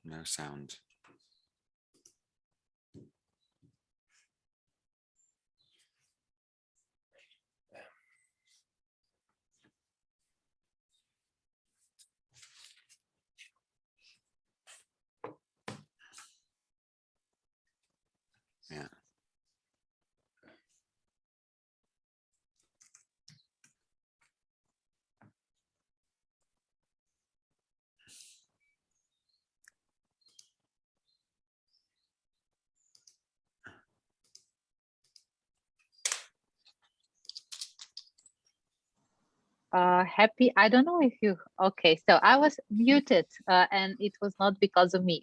No sound. Yeah. Happy. I don't know if you, okay, so I was muted and it was not because of me.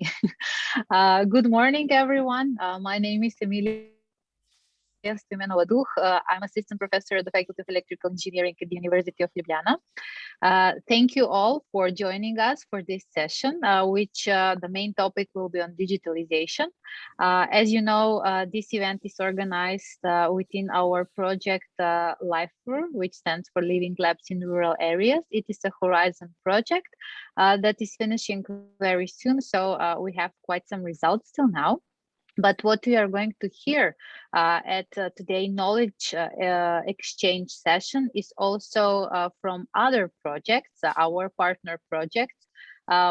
Good morning, everyone. My name is Emilija. Stojmenova. I'm assistant professor at the Faculty of Electrical Engineering at the University of Ljubljana. Thank you all for joining us for this session, which the main topic will be on digitalization. As you know, this event is organized within our project LIVERUR, which stands for Living Labs in Rural Areas. It is a Horizon project that is finishing very soon, so we have quite some results till now. But what we are going to hear at today's knowledge exchange session is also from other projects, our partner projects,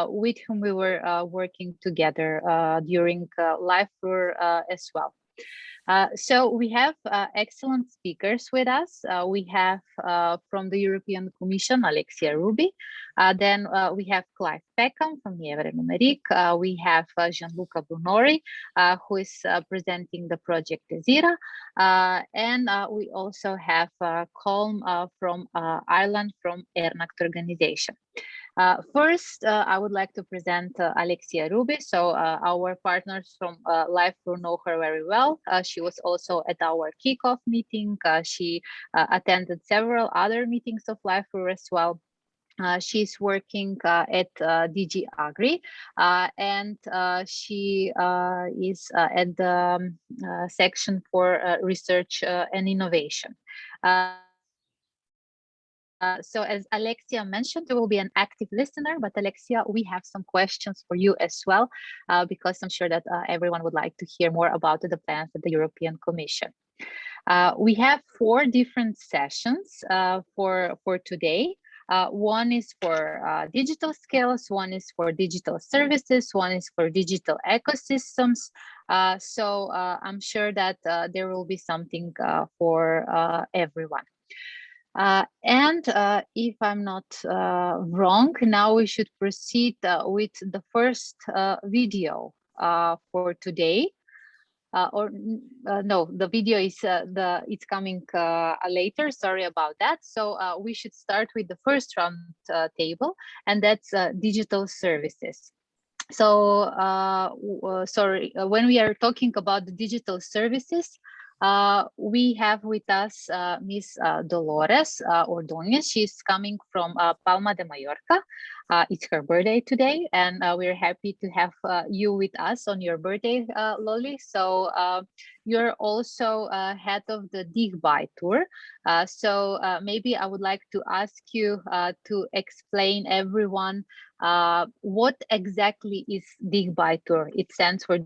with whom we were working together during LIVERUR as well. So we have excellent speakers with us. We have from the European Commission, Alexia Rouby. Then we have Clive Peckham from LIVERUR Knowledge. We have Gianluca Brunori, who is presenting the project Zira. And we also have Colm from Ireland from ERNACT organization. First, I would like to present Alexia Rouby. So our partners from LIVERUR know her very well. She was also at our kickoff meeting. She attended several other meetings of LIVERUR as well. She's working at DG Agri, and she is at the section for research and innovation. So as Alexia mentioned, you will be an active listener, but Alexia, we have some questions for you as well, because I'm sure that everyone would like to hear more about the plans of the European Commission. We have 4 different sessions for today. One is for digital skills, one is for digital services, one is for digital ecosystems. So I'm sure that there will be something for everyone. And if I'm not wrong, now we should proceed with the first video for today. No, the video is it's coming later. Sorry about that. So we should start with the first round table, and that's digital services. So sorry, when we are talking about the digital services, we have with us Miss Dolores Ordoñez. She's coming from Palma de Mallorca. It's her birthday today, and we're happy to have you with us on your birthday, Loli. So you're also head of the DIG-BY tour. So maybe I would like to ask you to explain everyone what exactly is DIG-BY tour. It stands for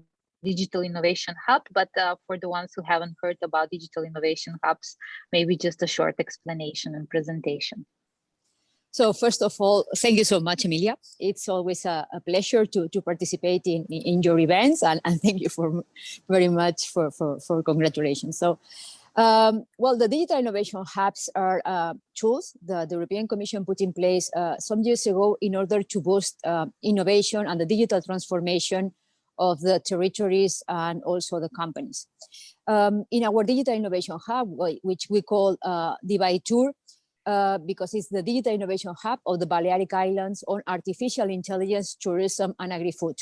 Digital Innovation Hub, but for the ones who haven't heard about Digital Innovation Hubs, maybe just a short explanation and presentation. So first of all, thank you so much, Emilija. It's always a pleasure to participate in your events, and thank you very much for congratulations. So, well, the Digital Innovation Hubs are tools that the European Commission put in place some years ago in order to boost innovation and the digital transformation of the territories and also the companies. In our Digital Innovation Hub, which we call DIG-BY Tour, because it's the Digital Innovation Hub of the Balearic Islands on artificial intelligence, tourism, and agri-food.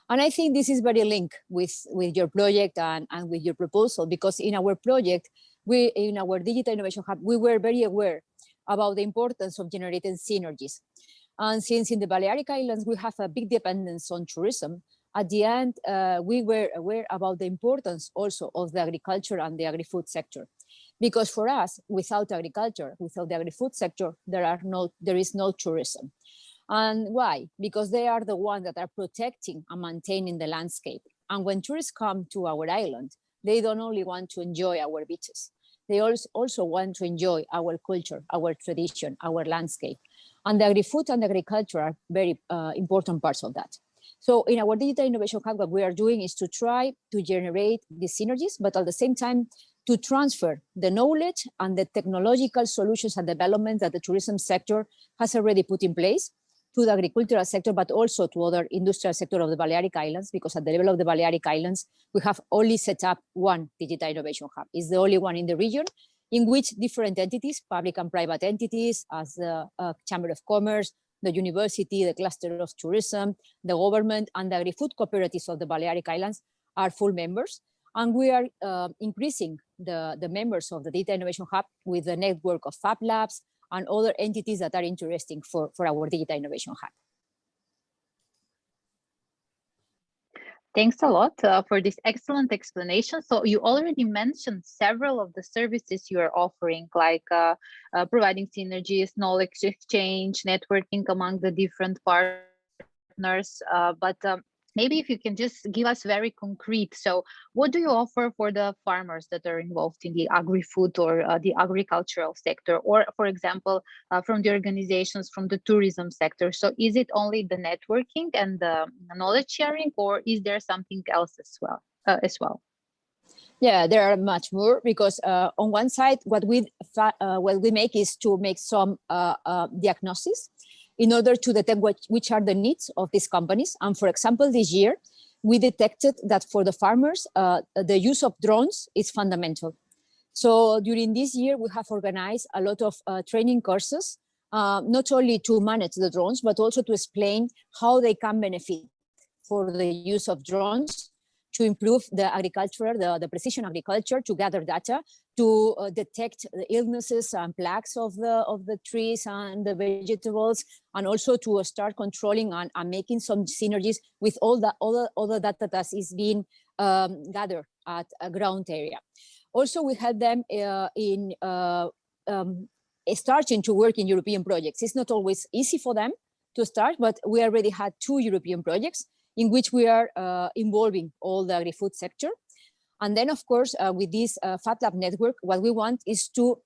And I think this is very linked with your project and with your proposal, because in our project, in our Digital Innovation Hub, we were very aware about the importance of generating synergies. And since in the Balearic Islands, we have a big dependence on tourism, at the end, we were aware about the importance also of the agriculture and the agri-food sector. Because for us, without agriculture, without the agri-food sector, there is no tourism. And why? Because they are the ones that are protecting and maintaining the landscape. And when tourists come to our island, they don't only want to enjoy our beaches, they also want to enjoy our culture, our tradition, our landscape. And the agri-food and agriculture are very important parts of that. So in our Digital Innovation Hub, what we are doing is to try to generate these synergies, but at the same time, to transfer the knowledge and the technological solutions and development that the tourism sector has already put in place to the agricultural sector, but also to other industrial sector of the Balearic Islands, because at the level of the Balearic Islands, we have only set up one Digital Innovation Hub. It's the only one in the region in which different entities, public and private entities, as the Chamber of Commerce, the university, the cluster of tourism, the government, and the agri-food cooperatives of the Balearic Islands are full members. And we are increasing the members of the Data Innovation Hub with the network of Fab Labs and other entities that are interesting for our Digital Innovation Hub. Thanks a lot for this excellent explanation. So you already mentioned several of the services you are offering, like providing synergies, knowledge exchange, networking among the different partners. But maybe if you can just give us very concrete. So what do you offer for the farmers that are involved in the agri-food or the agricultural sector? Or, for example, from the organizations from the tourism sector? So is it only the networking and the knowledge sharing, or is there something else as well? Yeah, there are much more, because on one side, what we make is to make some diagnosis in order to detect which are the needs of these companies. And for example, this year, we detected that for the farmers, the use of drones is fundamental. So during this year, we have organized a lot of training courses, not only to manage the drones, but also to explain how they can benefit for the use of drones to improve the agriculture, the precision agriculture, to gather data, to detect the illnesses and plagues of the trees and the vegetables, and also to start controlling and making some synergies with all the other data that is being gathered at a ground area. Also, we help them in starting to work in European projects. It's not always easy for them to start, but we already had 2 European projects in which we are involving all the agri-food sector. And then, of course, with this Fab Lab network, what we want is to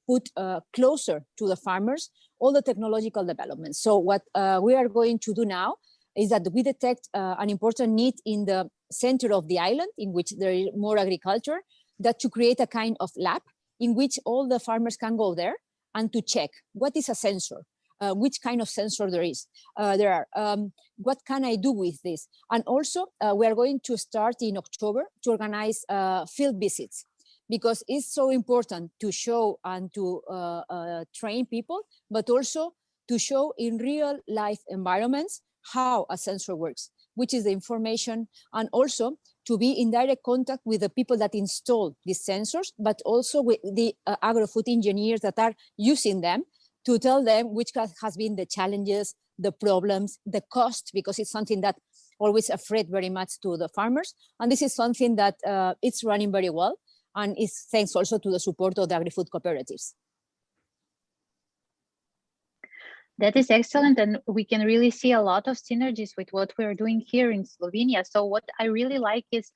put closer to the farmers all the technological developments. So what we are going to do now is that we detect an important need in the center of the island, in which there is more agriculture, that to create a kind of lab in which all the farmers can go there and to check what is a sensor, which kind of sensor there are, what can I do with this? And also, we are going to start in October to organize field visits, because it's so important to show and to train people, but also to show in real life environments how a sensor works, which is the information, and also to be in direct contact with the people that install these sensors, but also with the agro-food engineers that are using them, to tell them which has been the challenges, the problems, the cost, because it's something that always afraid very much to the farmers. And this is something that it's running very well, and it's thanks also to the support of the agri-food cooperatives. That is excellent, and we can really see a lot of synergies with what we're doing here in Slovenia. So what I really like is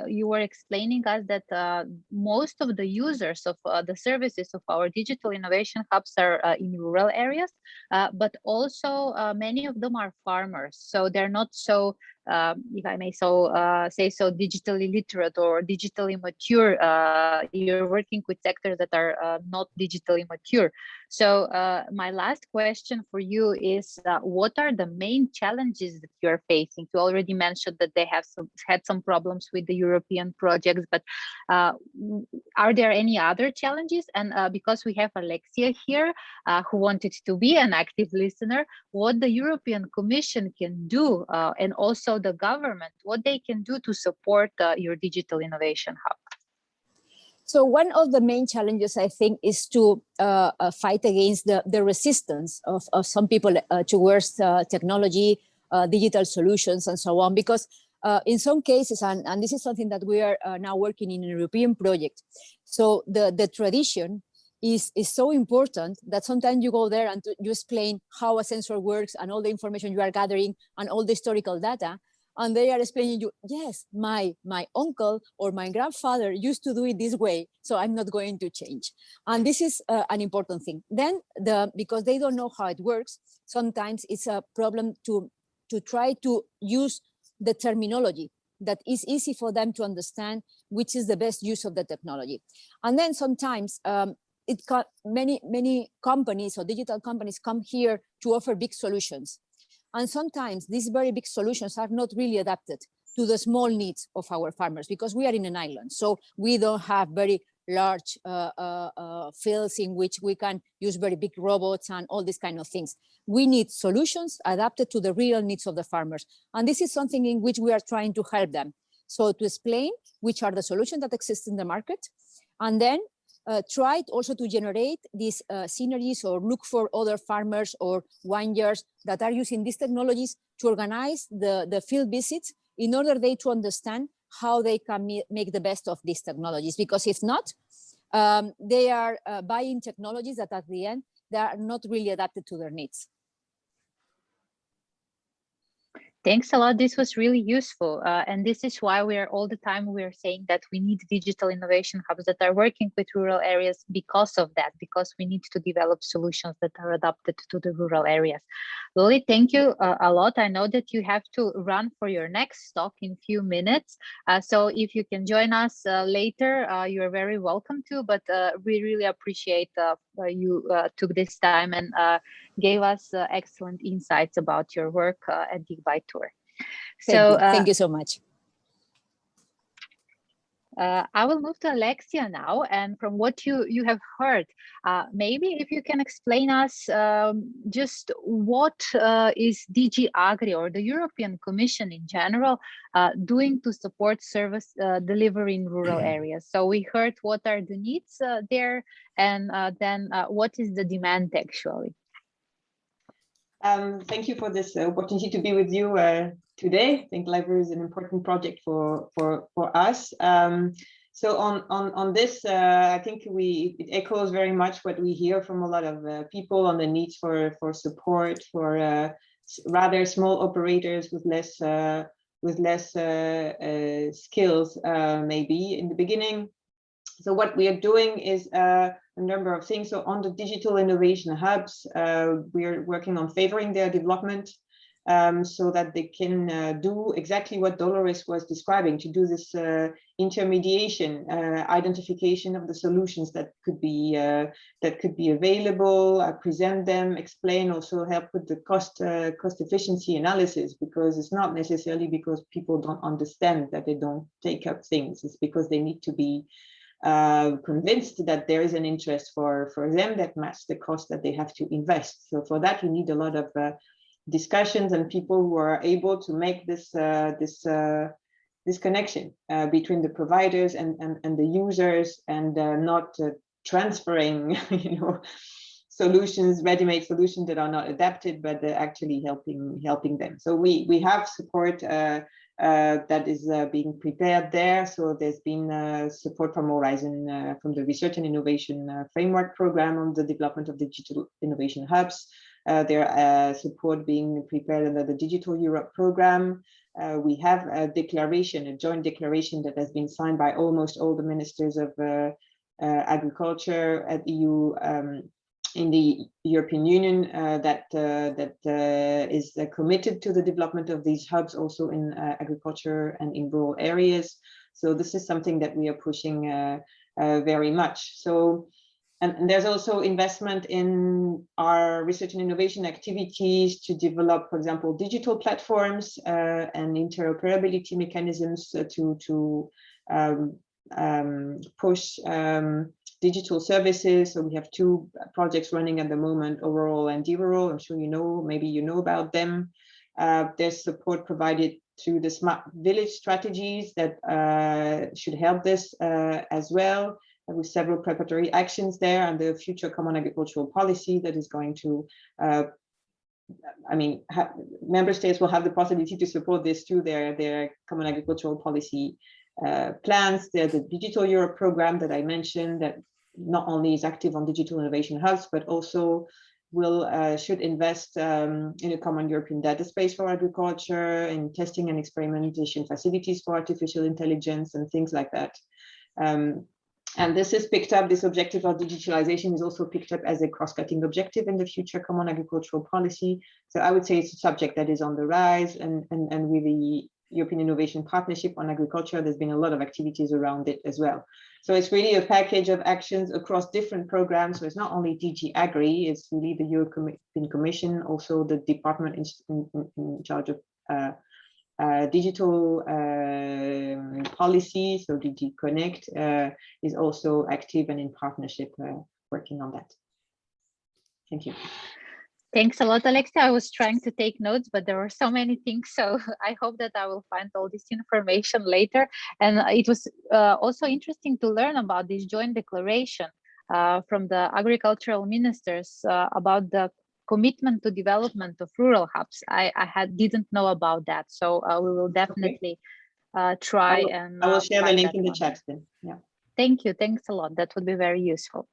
you were explaining us that most of the users of the services of our digital innovation hubs are in rural areas, but also many of them are farmers. So they're not so, if I may say so, digitally literate or digitally mature. You're working with sectors that are not digitally mature. So my last question for you is, what are the main challenges that you're facing? You already mentioned that they have had some problems with the European projects, but are there any other challenges? And because we have Alexia here, who wanted to be an active listener, what the European Commission can do, and also the government, what they can do to support your digital innovation hub? So one of the main challenges, I think, is to fight against the resistance of some people towards technology, digital solutions, and so on. Because in some cases, and this is something that we are now working in a European project, so the tradition is so important that sometimes you go there and you explain how a sensor works and all the information you are gathering and all the historical data, and they are explaining you, yes, my uncle or my grandfather used to do it this way, so I'm not going to change. And this is an important thing. Then because they don't know how it works, sometimes it's a problem to try to use the terminology that is easy for them to understand, which is the best use of the technology. And then sometimes many companies or digital companies come here to offer big solutions. And sometimes these very big solutions are not really adapted to the small needs of our farmers, because we are in an island. So we don't have very large fields in which we can use very big robots and all these kind of things. We need solutions adapted to the real needs of the farmers. And this is something in which we are trying to help them. So to explain which are the solutions that exist in the market, and then try also to generate these synergies or look for other farmers or vineyards that are using these technologies to organize the field visits in order they to understand how they can make the best of these technologies. Because if not, they are buying technologies that at the end, they are not really adapted to their needs. Thanks a lot. This was really useful. And this is why we are all the time, we're saying that we need digital innovation hubs that are working with rural areas because of that, because we need to develop solutions that are adapted to the rural areas. Lily, thank you a lot. I know that you have to run for your next talk in a few minutes. So if you can join us later, you're very welcome to, but we really appreciate you took this time and gave us excellent insights about your work at DigBy Tour. Thank you so much. I will move to Alexia now, and from what you have heard, maybe if you can explain us just what is DG Agri or the European Commission in general doing to support service delivery in rural areas. So we heard what are the needs there, and then what is the demand actually? Thank you for this opportunity to be with you today. I think LIVERUR is an important project for us. So on this, I think it echoes very much what we hear from a lot of people on the needs for support for rather small operators with less skills maybe in the beginning. So what we are doing is a number of things. So on the digital innovation hubs, we are working on favoring their development so that they can do exactly what Dolores was describing, to do this intermediation, identification of the solutions that could be available, present them, explain, also help with the cost efficiency analysis, because it's not necessarily because people don't understand that they don't take up things. It's because they need to be convinced that there is an interest for them that match the cost that they have to invest. So for that, you need a lot of discussions and people who are able to make this connection between the providers and the users, and not transferring solutions, ready-made solutions that are not adapted, but actually helping them. So we have support that is being prepared there. So there's been support from Horizon, from the Research and Innovation Framework Program on the development of digital innovation hubs. There support being prepared under the Digital Europe program. We have a declaration, a joint declaration that has been signed by almost all the ministers of agriculture at EU in the European Union that is committed to the development of these hubs also in agriculture and in rural areas. So this is something that we are pushing very much. So, and there's also investment in our research and innovation activities to develop, for example, digital platforms and interoperability mechanisms to push digital services. So we have two projects running at the moment, Overall and DRURAL. I'm sure you know, maybe you know about them. There's support provided through the smart village strategies that should help this as well. with several preparatory actions there, and the future common agricultural policy that is going to, member states will have the possibility to support this through their common agricultural policy plans. There's the Digital Europe program that I mentioned that not only is active on digital innovation hubs, but also should invest in a common European data space for agriculture, in testing and experimentation facilities for artificial intelligence and things like that. And this is picked up, this objective of digitalization is also picked up as a cross-cutting objective in the future common agricultural policy. So I would say it's a subject that is on the rise, and with the European Innovation Partnership on Agriculture, there's been a lot of activities around it as well. So it's really a package of actions across different programs. So it's not only DG Agri, it's really the European Commission, also the department in charge of digital policy, so DG Connect is also active and in partnership working on that. Thank you. Thanks a lot, Alexia. I was trying to take notes, but there were so many things, so I hope that I will find all this information later. And it was also interesting to learn about this joint declaration from the agricultural ministers about the commitment to development of rural hubs. I didn't know about that, so we will definitely try I will share the link in the chat then. Yeah. Thank you. Thanks a lot. That would be very useful.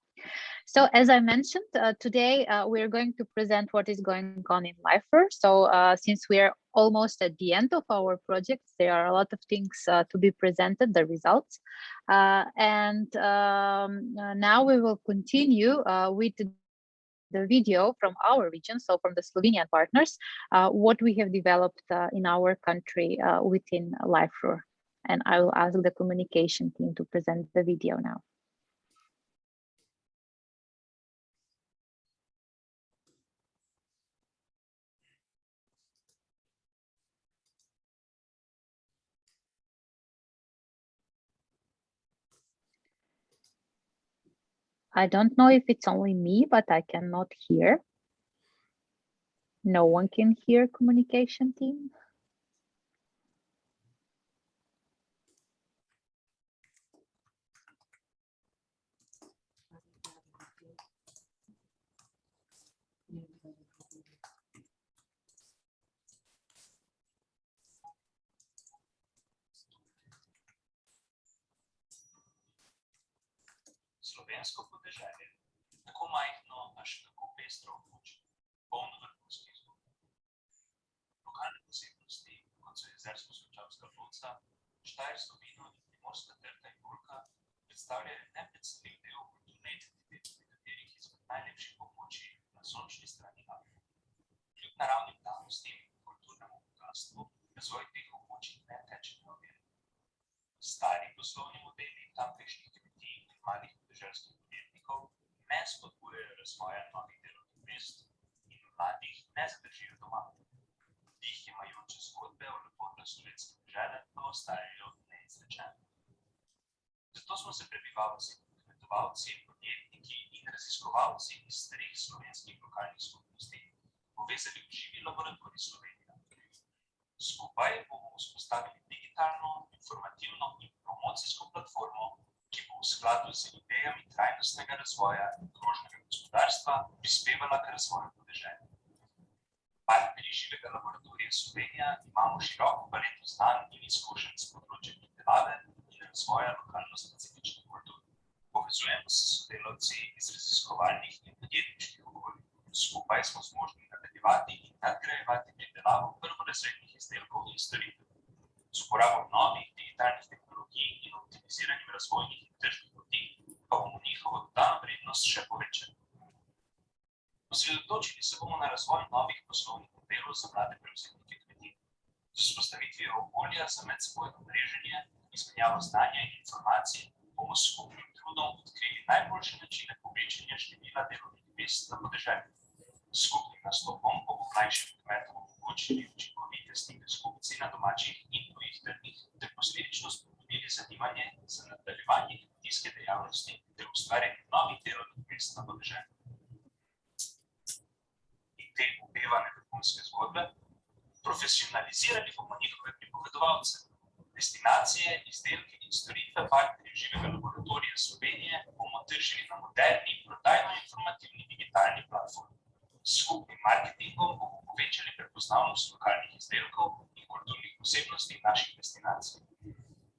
So as I mentioned, today we're going to present what is going on in LIVERUR. So since we are almost at the end of our projects, there are a lot of things to be presented, the results. Now we will continue with the video from our region, so from the Slovenian partners, what we have developed in our country within LIVERUR. And I will ask the communication team to present the video now. I don't know if it's only me, but I cannot hear. No one can hear communication team. Slovensko podeželje, tako majhno, a še tako pestro območje, polno vrhunskih zgodb. Lokalne posebnosti, kot so jezersko-sočavska boca, štajersko vino in primorska trta in golka, predstavljajo nepredstavljiv del kulturne identitete nekaterih izmed najlepših območij na sončni strani Alp. Kljub naravnim danostim in kulturnemu bogastvu, razvoj teh območij ne teče neovirano. Stari poslovni modeli tamkajšnjih kmetij in malih podeželskih podjetnikov ne spodbujajo razvoja novih delovnih mest in mladih ne zadržijo doma. Dih imajoče zgodbe o lepotah slovenske dežele pa ostajajo neizrečene. Zato smo se prebivalci, kmetovalci, podjetniki in raziskovalci iz starih slovenskih lokalnih skupnosti povezali v živi laboratorij Slovenija. Skupaj bomo vzpostavili digitalno, informativno in promocijsko platformo, ki bo v skladu z idejami trajnostnega razvoja in krožnega gospodarstva prispevala k razvoju podeželja. Partnerji živega laboratorija Slovenija imamo široko paleto znanj in izkušenj s področja pridelave in razvoja lokalno-specifičnih kultur. Povezujemo se s sodelavci iz raziskovalnih in podjetniških okolij. Skupaj smo zmožni nadaljevati in nadgrajevati pridelavo prvorazrednih izdelkov in storitev. Z uporabo novih digitalnih tehnologij in optimiziranjem razvojnih in tržnih poti pa bomo njihovo dodano vrednost še povečali. Osredotočili se bomo na razvoj novih poslovnih modelov za mlade prevzemnike kmetij. Z vzpostavitvijo okolja za medsebojno mreženje, izmenjavo znanja in informacij bomo s skupnim trudom odkrili najboljše načine povečanja števila delovnih mest na podeželju. S skupnim nastopom bomo mlajšim kmetom omogočili učinkovite stike s kupci na domačih in tujih trgih ter posledično spodbudili zanimanje za nadaljevanje kmetijske dejavnosti ter ustvarjanje novih delovnih mest na podeželju. In te opevane vrhunske zgodbe profesionalizirali bomo njihove pripovedovalce. Destinacije, izdelke in storitve partnerjev živega laboratorija laboratorija Slovenije bomo tržili na moderni, prodajno-informativni digitalni platformi. S skupnim marketingom bomo povečali prepoznavnost lokalnih izdelkov in kulturnih posebnosti naših destinacij.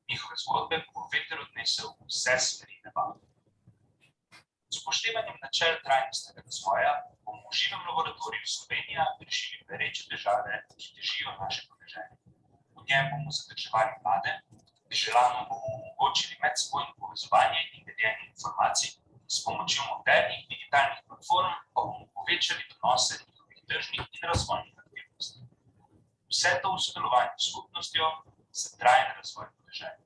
Njihove zgodbe bo veter odnesel vse smeri neba. Z upoštevanjem načel trajnostnega razvoja bomo v živem laboratoriju Slovenija rešili pereče težave, ki težijo naše podeželje. V njem bomo zadrževali mlade, deželanom bomo omogočili medsebojno povezovanje in deljenje informacij, s pomočjo modernih digitalnih platform pa bomo povečali donose njihovih tržnih in razvojnih aktivnosti. Vse to v sodelovanju s skupnostjo za trajen razvoj podeželja.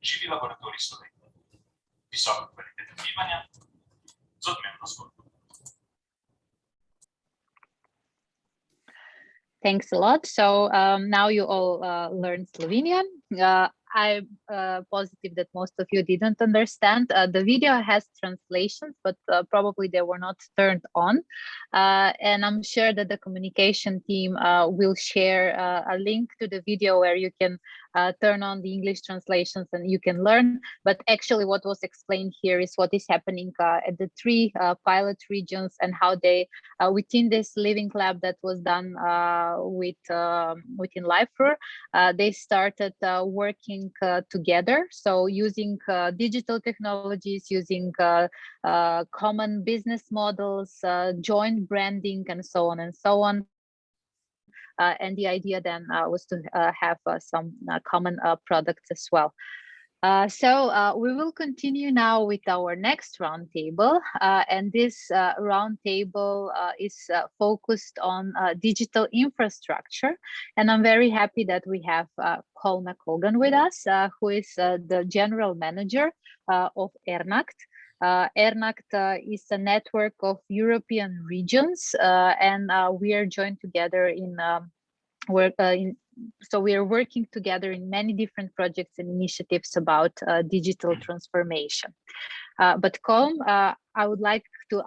Živi laboratorij Slovenije. Visoka kvaliteta bivanja z odmevno zgodbo. Thanks a lot. So now you all learned Slovenian. I'm positive that most of you didn't understand. The video has translations, but probably they were not turned on. And I'm sure that the communication team will share a link to the video where you can turn on the English translations and you can learn. But actually what was explained here is what is happening at the 3 pilot regions and how they, within this living lab that was done within LIVERUR, they started working together. So using digital technologies, using common business models, joint branding, and so on and so on. And the idea then was to have some common products as well. So we will continue now with our next roundtable, and this roundtable is focused on digital infrastructure. And I'm very happy that we have Colgan with us, who is the general manager of ERNACT. ERNACT is a network of European regions, and we are joined together in so we are working together in many different projects and initiatives about digital transformation. But Colm, I would like to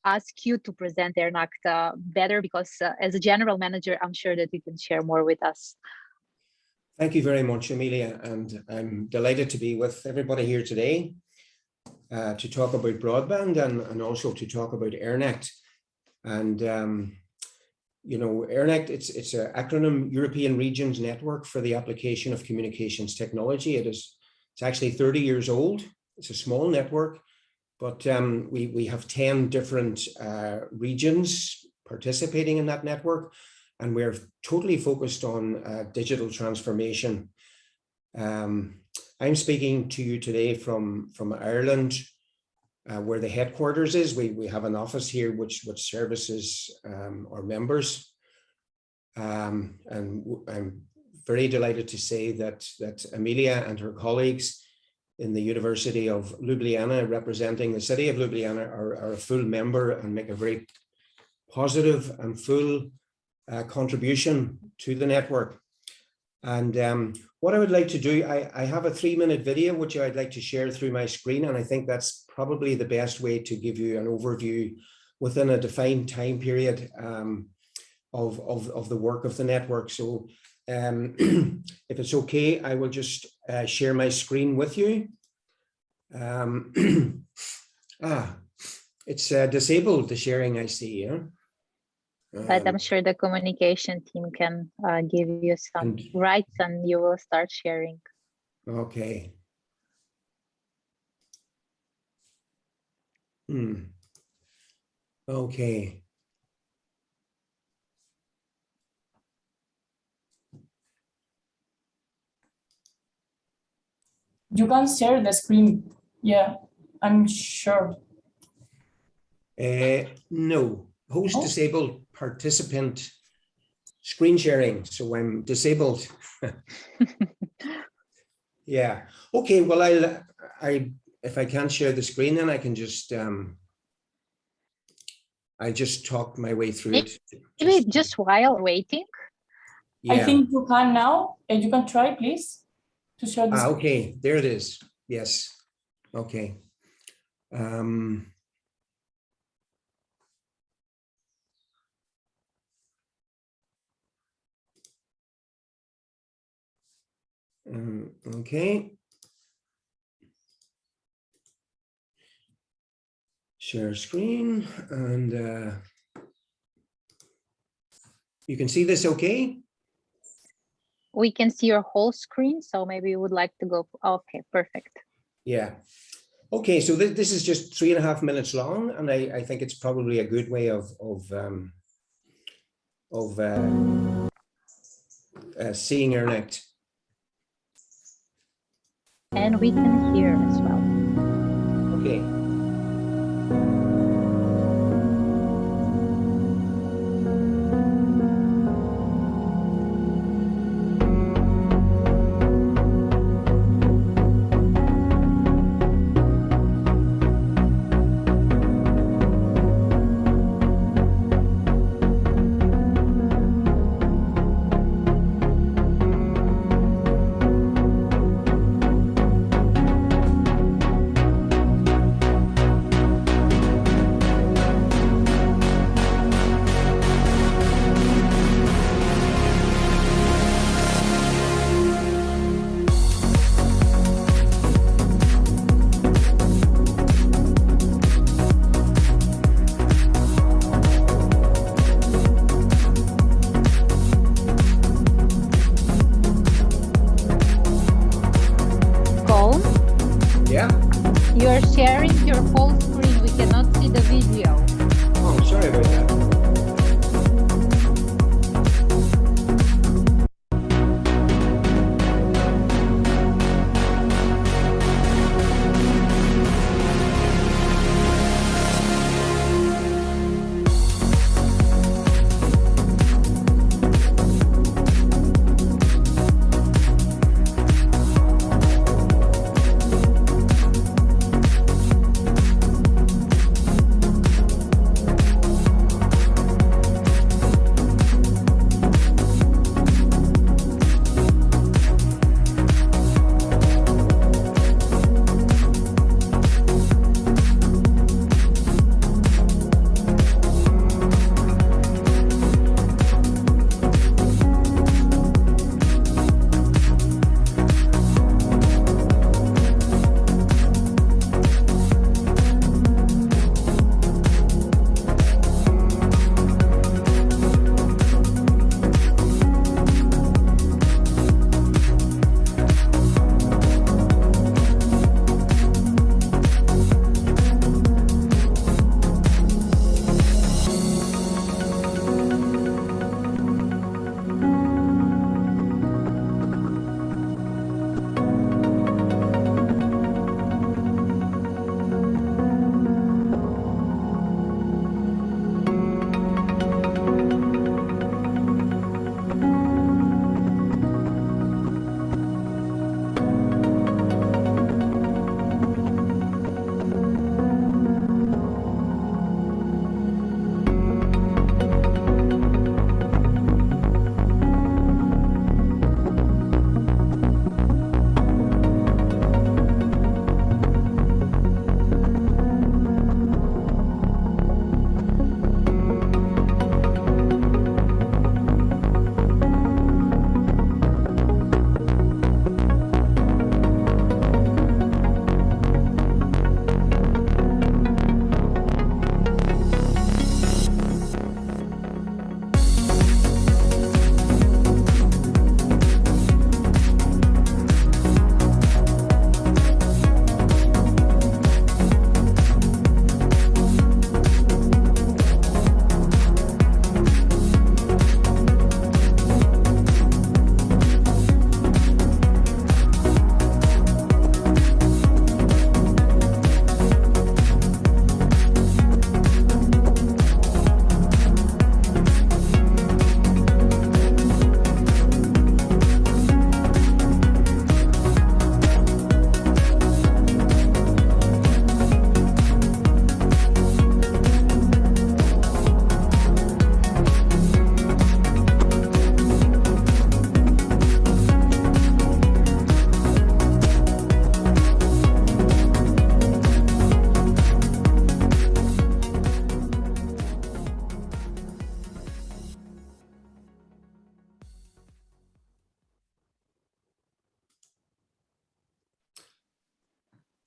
ask you to present ERNACT better, because as a general manager, I'm sure that you can share more with us. Thank you very much, Emilija, and I'm delighted to be with everybody here today to talk about broadband and also to talk about ERNACT. And you know, ERNACT, it's an acronym, European Regions Network for the Application of Communications Technology. It's actually 30 years old. It's a small network, but we have 10 different regions participating in that network, and we're totally focused on digital transformation. I'm speaking to you today from Ireland, where the headquarters is. We have an office here which services our members, and I'm very delighted to say that Emilija and her colleagues in the University of Ljubljana, representing the city of Ljubljana, are a full member and make a very positive and full contribution to the network. And what I would like to do, I have a 3-minute video which I'd like to share through my screen, and I think that's probably the best way to give you an overview within a defined time period of the work of the network. So if it's okay, I will just share my screen with you. It's disabled, the sharing, I see. Yeah? But I'm sure the communication team can give you some rights and you will start sharing. Okay. Okay. You can share the screen. Yeah, I'm sure. No. Host disabled participant screen sharing. So I'm disabled. Yeah. Okay. Well, if I can't share the screen, then I can just I just talk my way through it. Maybe just while waiting. Yeah. I think you can now, and you can try, please, to share the screen. Okay. There it is. Yes. Okay. Okay. share screen, and you can see this okay? We can see your whole screen, so maybe you would like to go. Okay, perfect. Yeah. Okay, so this is just 3.5 minutes long, and I think it's probably a good way of seeing our next. And we can hear as well. Okay. You're sharing your whole screen. We cannot see the video. Oh, sorry about that.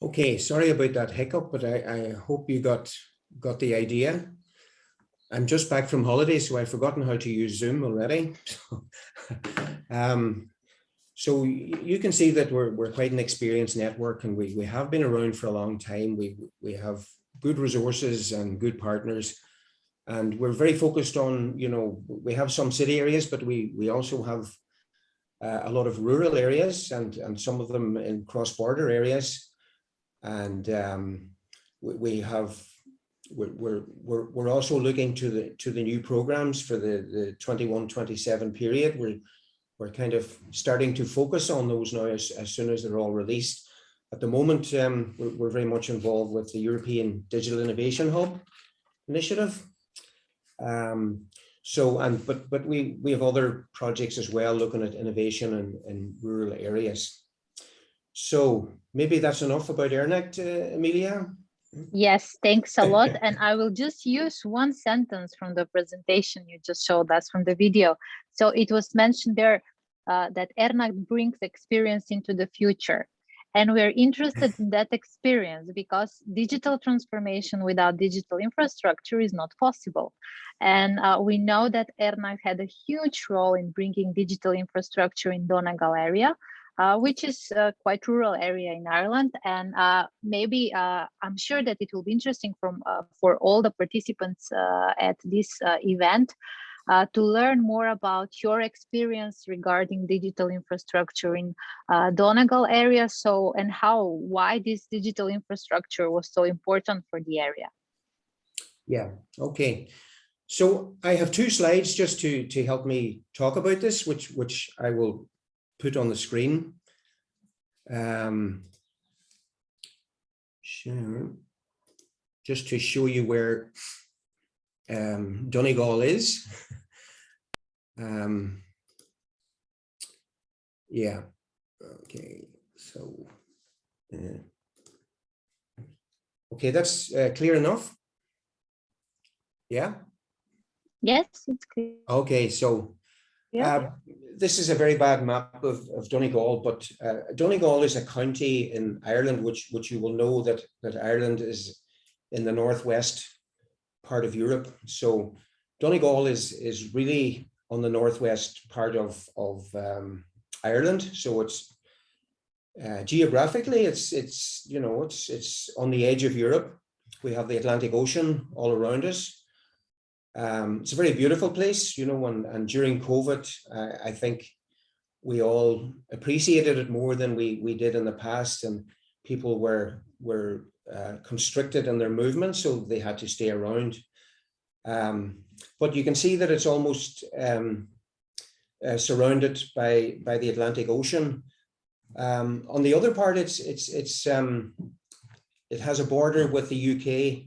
Okay, sorry about that hiccup, but I hope you got got the idea. I'm just back from holiday, so I've forgotten how to use Zoom already. So you can see that we're quite an experienced network, and we have been around for a long time. We have good resources and good partners, and we're very focused on, you know, we have some city areas, but we also have a lot of rural areas and some of them in cross-border areas. And we're also looking to the new programs for the 21-27 period. We're kind of starting to focus on those now as soon as they're all released. At the moment, we're very much involved with the European Digital Innovation Hub initiative. But we have other projects as well, looking at innovation in rural areas. So maybe that's enough about ERNECT, Emilija. Yes, thanks a lot. And I will just use one sentence from the presentation you just showed us from the video. So it was mentioned there that ERNECT brings experience into the future. And we're interested in that experience because digital transformation without digital infrastructure is not possible. And we know that ERNECT had a huge role in bringing digital infrastructure in Donegal area, which is a quite rural area in Ireland. And maybe I'm sure that it will be interesting for all the participants at this event to learn more about your experience regarding digital infrastructure in Donegal area. So, and why this digital infrastructure was so important for the area. Yeah, okay. So I have two slides just to help me talk about this, which I will put on the screen. Sure. Just to show you where Donegal is. Yeah, okay, so okay, that's clear enough. Yeah. Yes, it's clear. Okay, so this is a very bad map of Donegal, but Donegal is a county in Ireland, which you will know that Ireland is in the northwest part of Europe. So Donegal is really on the northwest part of Ireland. So it's geographically it's you know it's on the edge of Europe. We have the Atlantic Ocean all around us. It's a very beautiful place, you know, and during COVID, I think we all appreciated it more than we did in the past, and people were constricted in their movement, so they had to stay around. But you can see that it's almost surrounded by the Atlantic Ocean. On the other part, it has a border with the UK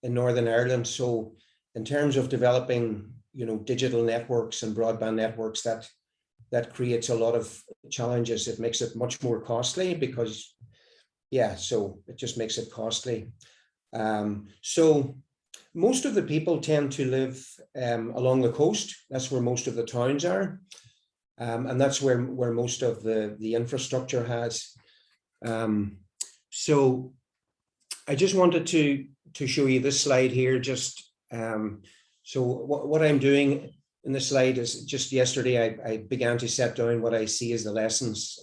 in Northern Ireland, so in terms of developing, you know, digital networks and broadband networks, that creates a lot of challenges. It makes it much more costly because, yeah, so it just makes it costly. So most of the people tend to live along the coast. That's where most of the towns are, and that's where most of the infrastructure has. So I just wanted to show you this slide here. Just so what I'm doing in this slide is just yesterday I began to set down what I see as the lessons.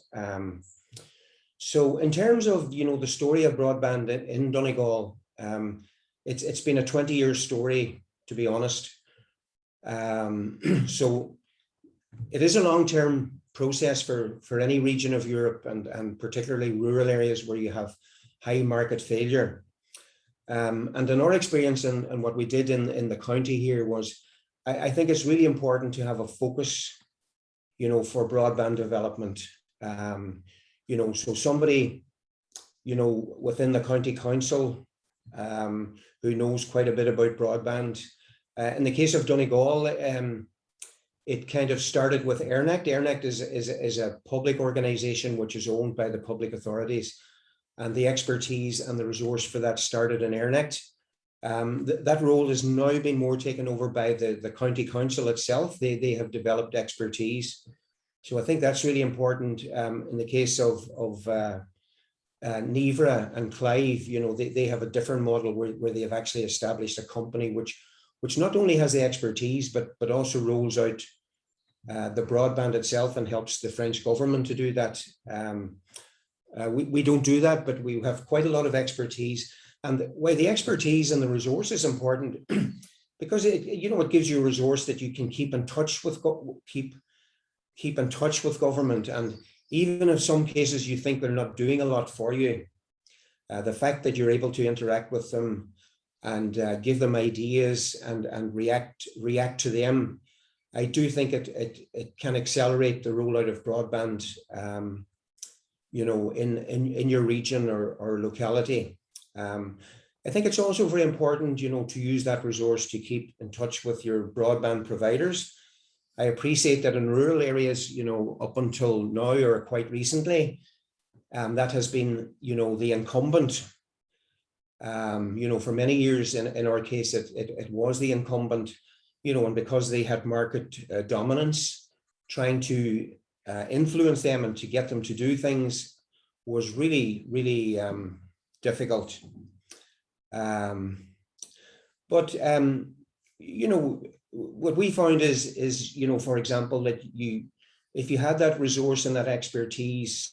So in terms of, you know, the story of broadband in Donegal, it's been a 20-year story, to be honest. So it is a long-term process for any region of Europe, and particularly rural areas where you have high market failure. And in our experience and what we did in the county here was, I think it's really important to have a focus, you know, for broadband development. You know, so somebody, you know, within the county council who knows quite a bit about broadband. In the case of Donegal, it kind of started with ERNECT. ERNECT is a public organization which is owned by the public authorities. And the expertise and the resource for that started in ERNECT. That role has now been more taken over by the county council itself. They have developed expertise. So I think that's really important in the case of LIVERUR and Clive, you know, they have a different model where they have actually established a company which not only has the expertise, but also rolls out the broadband itself and helps the French government to do that. We don't do that, but we have quite a lot of expertise. And why the expertise and the resource is important, because it gives you a resource that you can keep in touch with government. And even if some cases you think they're not doing a lot for you, the fact that you're able to interact with them and give them ideas and react to them, I do think it can accelerate the rollout of broadband, in your region or locality. I think it's also very important, to use that resource to keep in touch with your broadband providers. I appreciate that in rural areas, up until now or quite recently, that has been, the incumbent. For many years in our case, it was the incumbent, and because they had market dominance, trying to influence them and to get them to do things was really, really difficult. What we found is, for example, that if you had that resource and that expertise,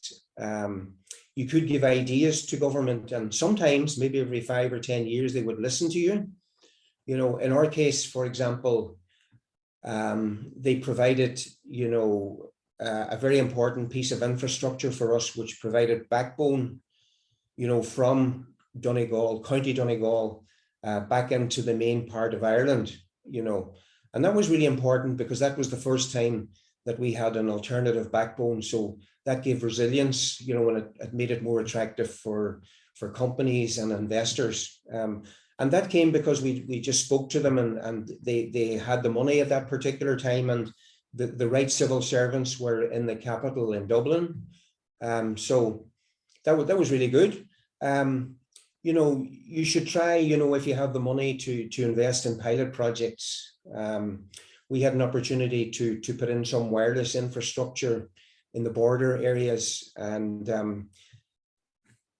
you could give ideas to government, and sometimes maybe every 5 or 10 years they would listen to you. In our case, for example, they provided, a very important piece of infrastructure for us, which provided backbone, from Donegal, County Donegal, back into the main part of Ireland, and that was really important because that was the first time that we had an alternative backbone. So that gave resilience, and it made it more attractive for companies and investors. And that came because we just spoke to them, and they had the money at that particular time, and the right civil servants were in the capital in Dublin. So that was really good. You should try, if you have the money to invest in pilot projects. We had an opportunity to put in some wireless infrastructure in the border areas, and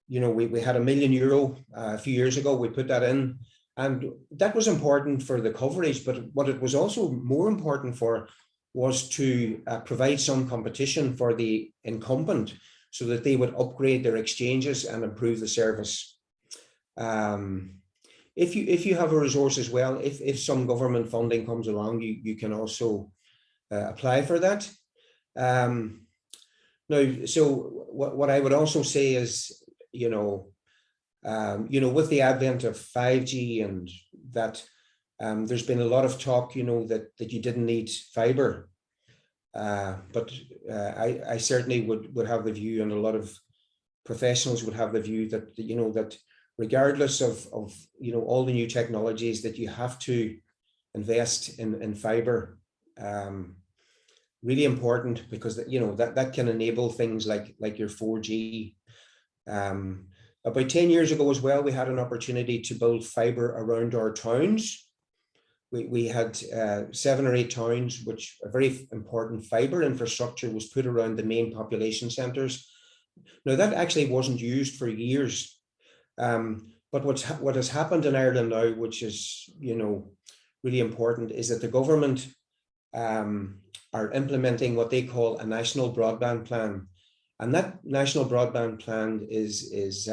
we had €1 million a few years ago. We put that in, and that was important for the coverage, but what it was also more important for was to provide some competition for the incumbent so that they would upgrade their exchanges and improve the service. If you have a resource as well, if some government funding comes along, you can also apply for that. Now, so what I would also say is, with the advent of 5G and that, there's been a lot of talk, that you didn't need fiber. But I certainly would have the view, and a lot of professionals would have the view that, that regardless of all the new technologies, that you have to invest in fiber. Really important, because that can enable things like your 4G. About 10 years ago as well, we had an opportunity to build fiber around our towns. We had 7 or 8 towns, which a very important fiber infrastructure was put around the main population centers. Now, that actually wasn't used for years. But what has happened in Ireland now, which is, really important, is that the government are implementing what they call a national broadband plan. And that national broadband plan is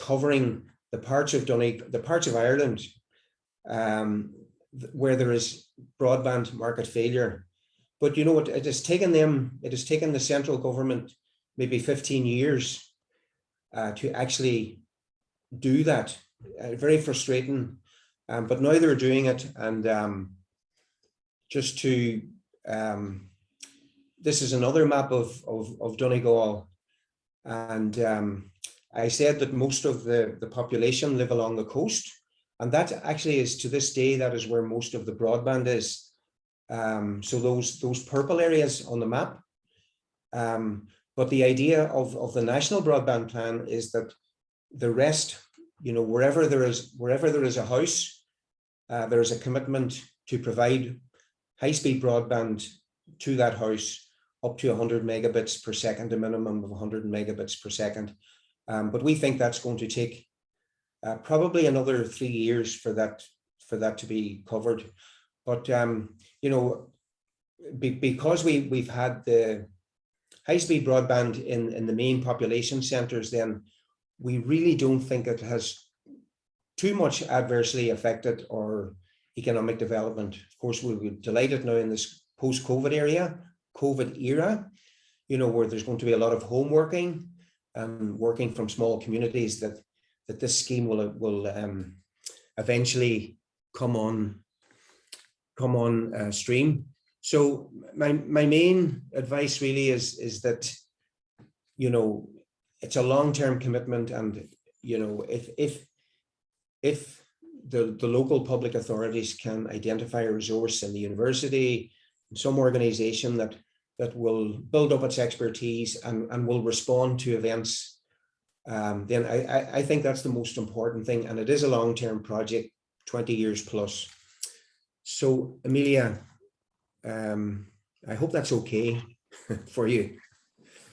covering the parts of Ireland where there is broadband market failure. But it has taken the central government maybe 15 years to actually do that. Very frustrating, but now they're doing it. And just to this is another map of Donegal, and I said that most of the population live along the coast, and that actually is, to this day, that is where most of the broadband is. So those purple areas on the map. But the idea of the national broadband plan is that the rest, wherever there is a house, there is a commitment to provide high-speed broadband to that house up to 100 megabits per second, a minimum of 100 megabits per second. But we think that's going to take probably another 3 years for that to be covered. But you know, because we've had the high-speed broadband in the main population centres, then we really don't think it has too much adversely affected our economic development. Of course, we'll be delighted now in this post-COVID era, you know, where there's going to be a lot of home working and working from small communities, that this scheme will eventually come on stream. So my main advice really is that, you know, it's a long-term commitment, and you know, if the local public authorities can identify a resource in the university, some organization that will build up its expertise and will respond to events, then I think that's the most important thing, and it is a long-term project, 20 years plus. So Emilija, I hope that's okay for you.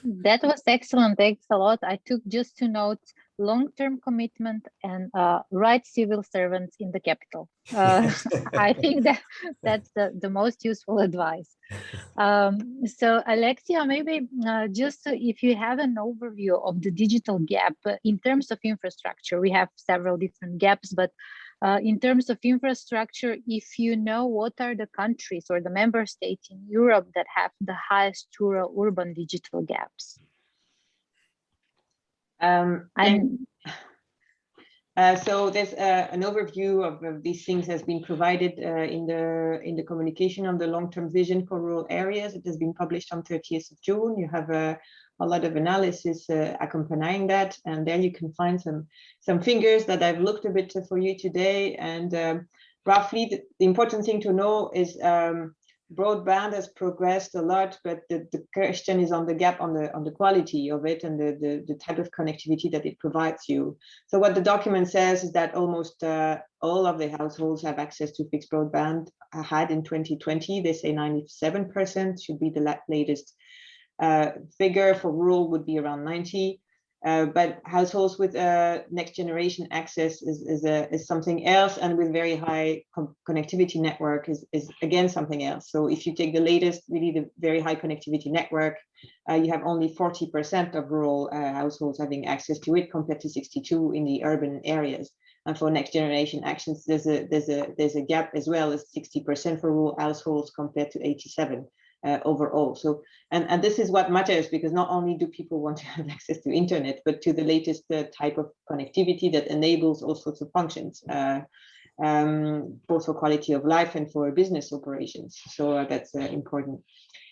That was excellent. Thanks a lot. I took just 2 notes: long-term commitment and right civil servants in the capital. I think that's the most useful advice. So Alexia, maybe just if you have an overview of the digital gap in terms of infrastructure. We have several different gaps, but in terms of infrastructure, if you know, what are the countries or the member states in Europe that have the highest rural-urban digital gaps? So there's an overview of these things has been provided in the communication on the long-term vision for rural areas. It has been published on 30th of June. You have a lot of analysis accompanying that, and there you can find some figures that I've looked a bit for you today. And roughly, the important thing to know is broadband has progressed a lot, but the question is on the gap on the quality of it and the type of connectivity that it provides you. So what the document says is that almost all of the households have access to fixed broadband. Had in 2020, they say 97% should be the latest figure. For rural would be around 90. But households with next generation access is something else, and with very high connectivity network is again something else. So if you take the latest, really the very high connectivity network, you have only 40% of rural households having access to it, compared to 62% in the urban areas. And for next generation actions, there's a gap as well, as 60% for rural households compared to 87%. Overall. So, and this is what matters, because not only do people want to have access to internet, but to the latest type of connectivity that enables all sorts of functions, both for quality of life and for business operations. So that's important.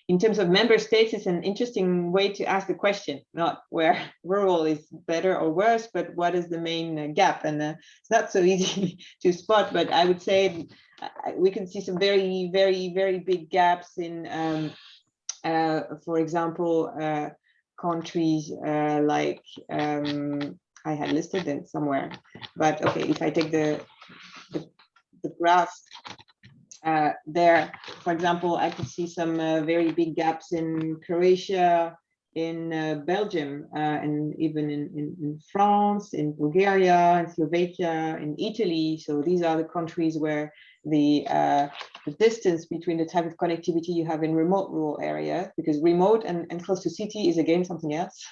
In terms of member states, it's an interesting way to ask the question, not where rural is better or worse, but what is the main gap? And it's not so easy to spot, but I would say we can see some very, very, very big gaps in, for example, countries like, I had listed them somewhere, but okay, if I take the graph, there, for example, I could see some very big gaps in Croatia, in Belgium, and even in France, in Bulgaria, in Slovakia, in Italy. So these are the countries where the distance between the type of connectivity you have in remote rural area, because remote and close to city is again something else,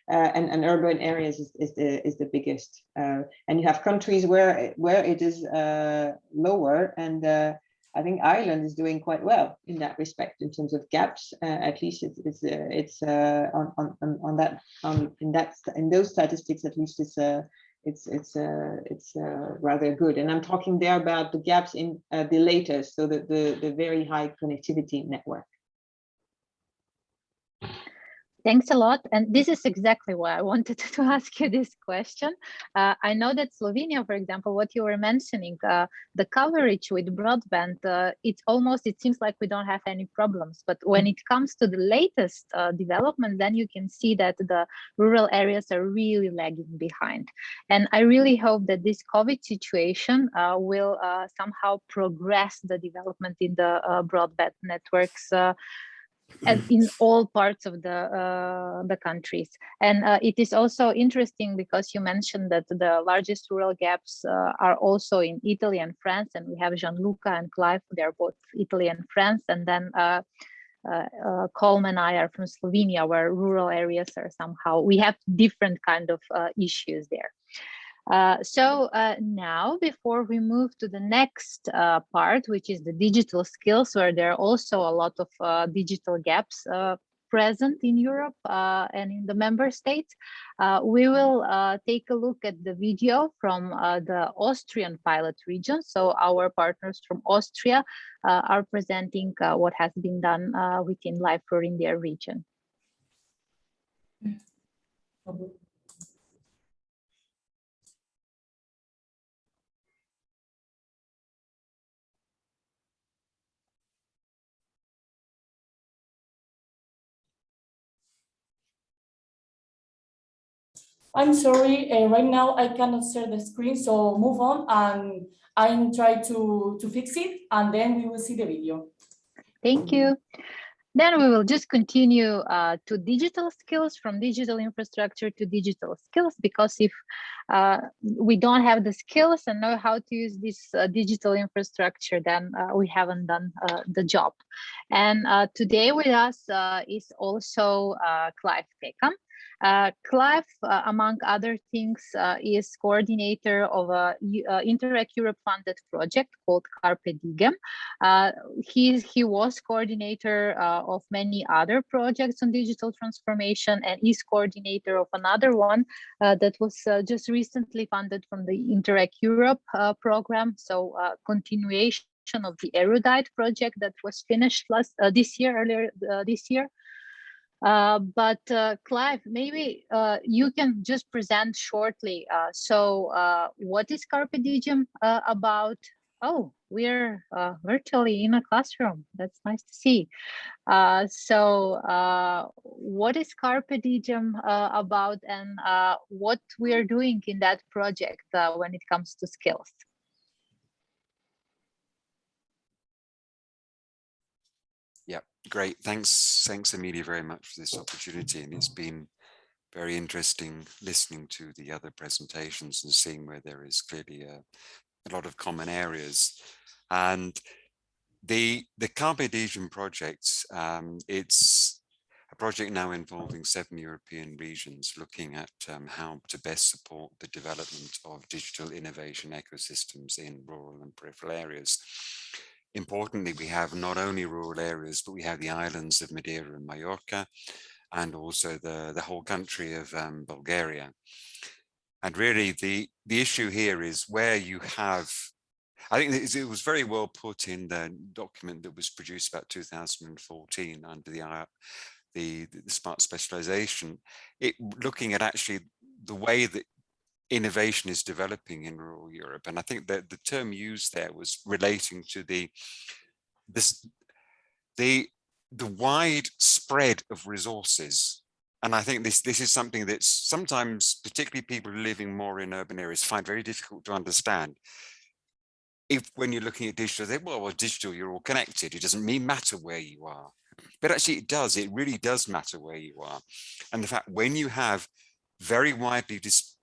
and urban areas is the biggest. And you have countries where it is lower, and I think Ireland is doing quite well in that respect in terms of gaps. At least it's in those statistics. At least it's rather good. And I'm talking there about the gaps in the latest, so the very high connectivity network. Thanks a lot. And this is exactly why I wanted to ask you this question. I know that Slovenia, for example, what you were mentioning, the coverage with broadband, it seems like we don't have any problems. But when it comes to the latest development, then you can see that the rural areas are really lagging behind. And I really hope that this COVID situation will somehow progress the development in the broadband networks and in all parts of the countries. And it is also interesting because you mentioned that the largest rural gaps are also in Italy and France, and we have Gianluca and Clive, they're both Italy and France, and then Colm and I are from Slovenia, where rural areas are somehow, we have different kind of issues there. So now, before we move to the next part, which is the digital skills, where there are also a lot of digital gaps present in Europe and in the member states, we will take a look at the video from the Austrian pilot region. So our partners from Austria are presenting what has been done within LIVERUR in their region. I'm sorry, right now I cannot share the screen, so move on and I'm trying to fix it, and then we will see the video. Thank you. Then we will just continue to digital skills, from digital infrastructure to digital skills, because if we don't have the skills and know how to use this digital infrastructure, then we haven't done the job. And today with us is also Clive Peckham. Clive, among other things, is coordinator of a Interact Europe funded project called Carpe Diem. He was coordinator of many other projects on digital transformation, and is coordinator of another one that was just recently funded from the Interact Europe program. So continuation of the Erudite project that was finished earlier this year. But Clive, maybe you can just present shortly. What is Carpe Diem about? Oh, we're virtually in a classroom. That's nice to see. What is Carpe Diem about, and what we are doing in that project when it comes to skills? Yeah, great. Thanks, Emilija, very much for this opportunity. And it's been very interesting listening to the other presentations and seeing where there is clearly a lot of common areas. And the Carpe Diem project, it's a project now involving 7 European regions, looking at how to best support the development of digital innovation ecosystems in rural and peripheral areas. Importantly, we have not only rural areas, but we have the islands of Madeira and Mallorca, and also the whole country of Bulgaria. And really, the issue here is where you have, I think it was very well put in the document that was produced about 2014 under the smart specialization, looking at actually the way that innovation is developing in rural Europe. And I think that the term used there was relating to the wide spread of resources. And I think this is something that sometimes, particularly people living more in urban areas, find very difficult to understand. When you're looking at digital, they say, well, digital, you're all connected. It doesn't matter where you are. But actually it does. It really does matter where you are. And the fact when you have very widely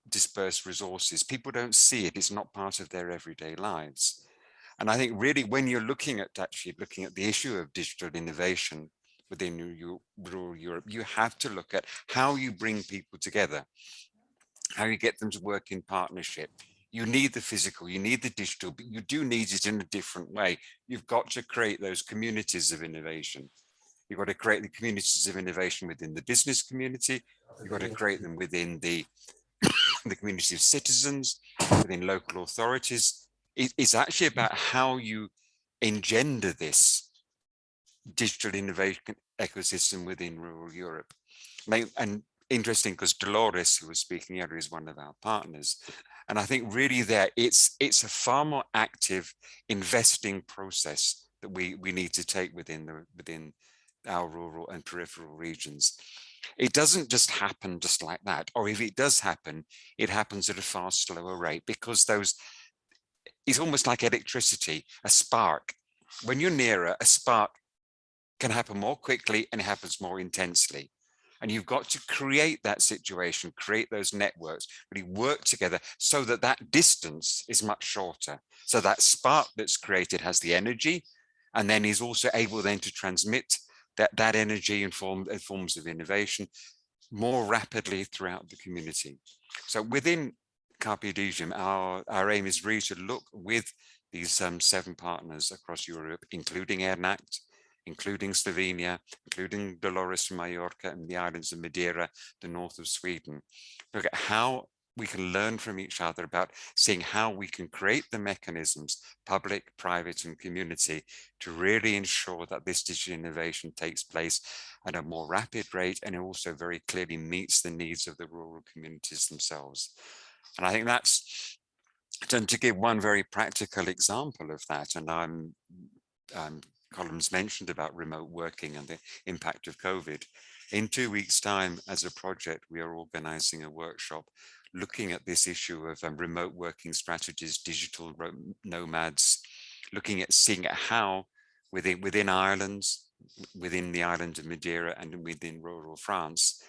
dispersed resources, people don't see it. It's not part of their everyday lives. And I think really when you're looking at the issue of digital innovation within rural Europe, you have to look at how you bring people together, how you get them to work in partnership. You need the physical, you need the digital, but you do need it in a different way. You've got to create those communities of innovation. You've got to create the communities of innovation within the business community. You've got to create them within the community of citizens, within local authorities. It's actually about how you engender this digital innovation ecosystem within rural Europe. And interesting, because Dolores, who was speaking earlier, is one of our partners. And I think really there, it's a far more active investing process that we need to take within our rural and peripheral regions. It doesn't just happen just like that, or if it does happen, it happens at a far slower rate, because it's almost like electricity, a spark. When you're nearer, a spark can happen more quickly and it happens more intensely. And you've got to create that situation, create those networks, really work together so that that distance is much shorter. So that spark that's created has the energy, and then is also able then to transmit that energy in forms of innovation more rapidly throughout the community. So within Carpe Diem, our aim is really to look with these 7 partners across Europe, including ERNACT, including Slovenia, including Dolores from Mallorca and the islands of Madeira, the north of Sweden. Look at how we can learn from each other about seeing how we can create the mechanisms, public, private, and community, to really ensure that this digital innovation takes place at a more rapid rate, and it also very clearly meets the needs of the rural communities themselves. And I think that's, to give one very practical example of that, and Colm's mentioned about remote working and the impact of COVID. In 2 weeks' time, as a project, we are organizing a workshop looking at this issue of remote working strategies, digital nomads, looking at seeing how within Ireland, within the island of Madeira and within rural France,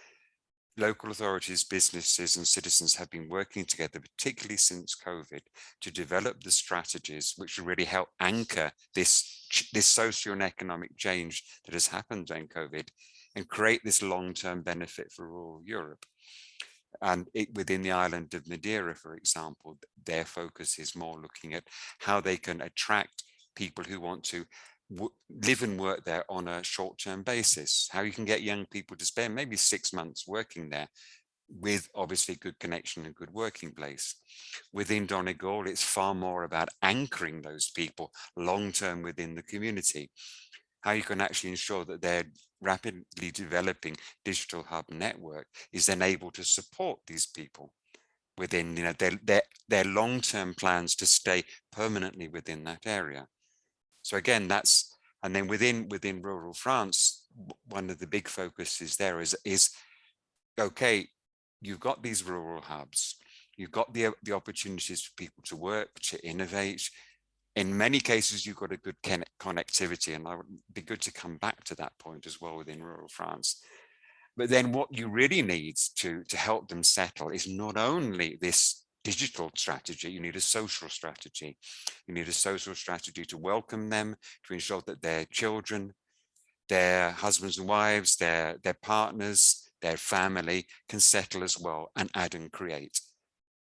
local authorities, businesses and citizens have been working together, particularly since COVID, to develop the strategies which will really help anchor this socio-economic change that has happened during COVID and create this long-term benefit for rural Europe. And within the island of Madeira, for example, their focus is more looking at how they can attract people who want to live and work there on a short-term basis, how you can get young people to spend maybe 6 months working there with obviously good connection and good working place. Within Donegal, it's far more about anchoring those people long-term within the community, how you can actually ensure that their rapidly developing digital hub network is then able to support these people within their long-term plans to stay permanently within that area. So again, that's, and then within rural France, one of the big focuses there is okay, you've got these rural hubs, you've got the opportunities for people to work, to innovate. In many cases, you've got a good connectivity, and I would be good to come back to that point as well within rural France. But then what you really need to help them settle is not only this digital strategy, you need a social strategy. You need a social strategy to welcome them, to ensure that their children, their husbands and wives, their partners, their family can settle as well and add and create.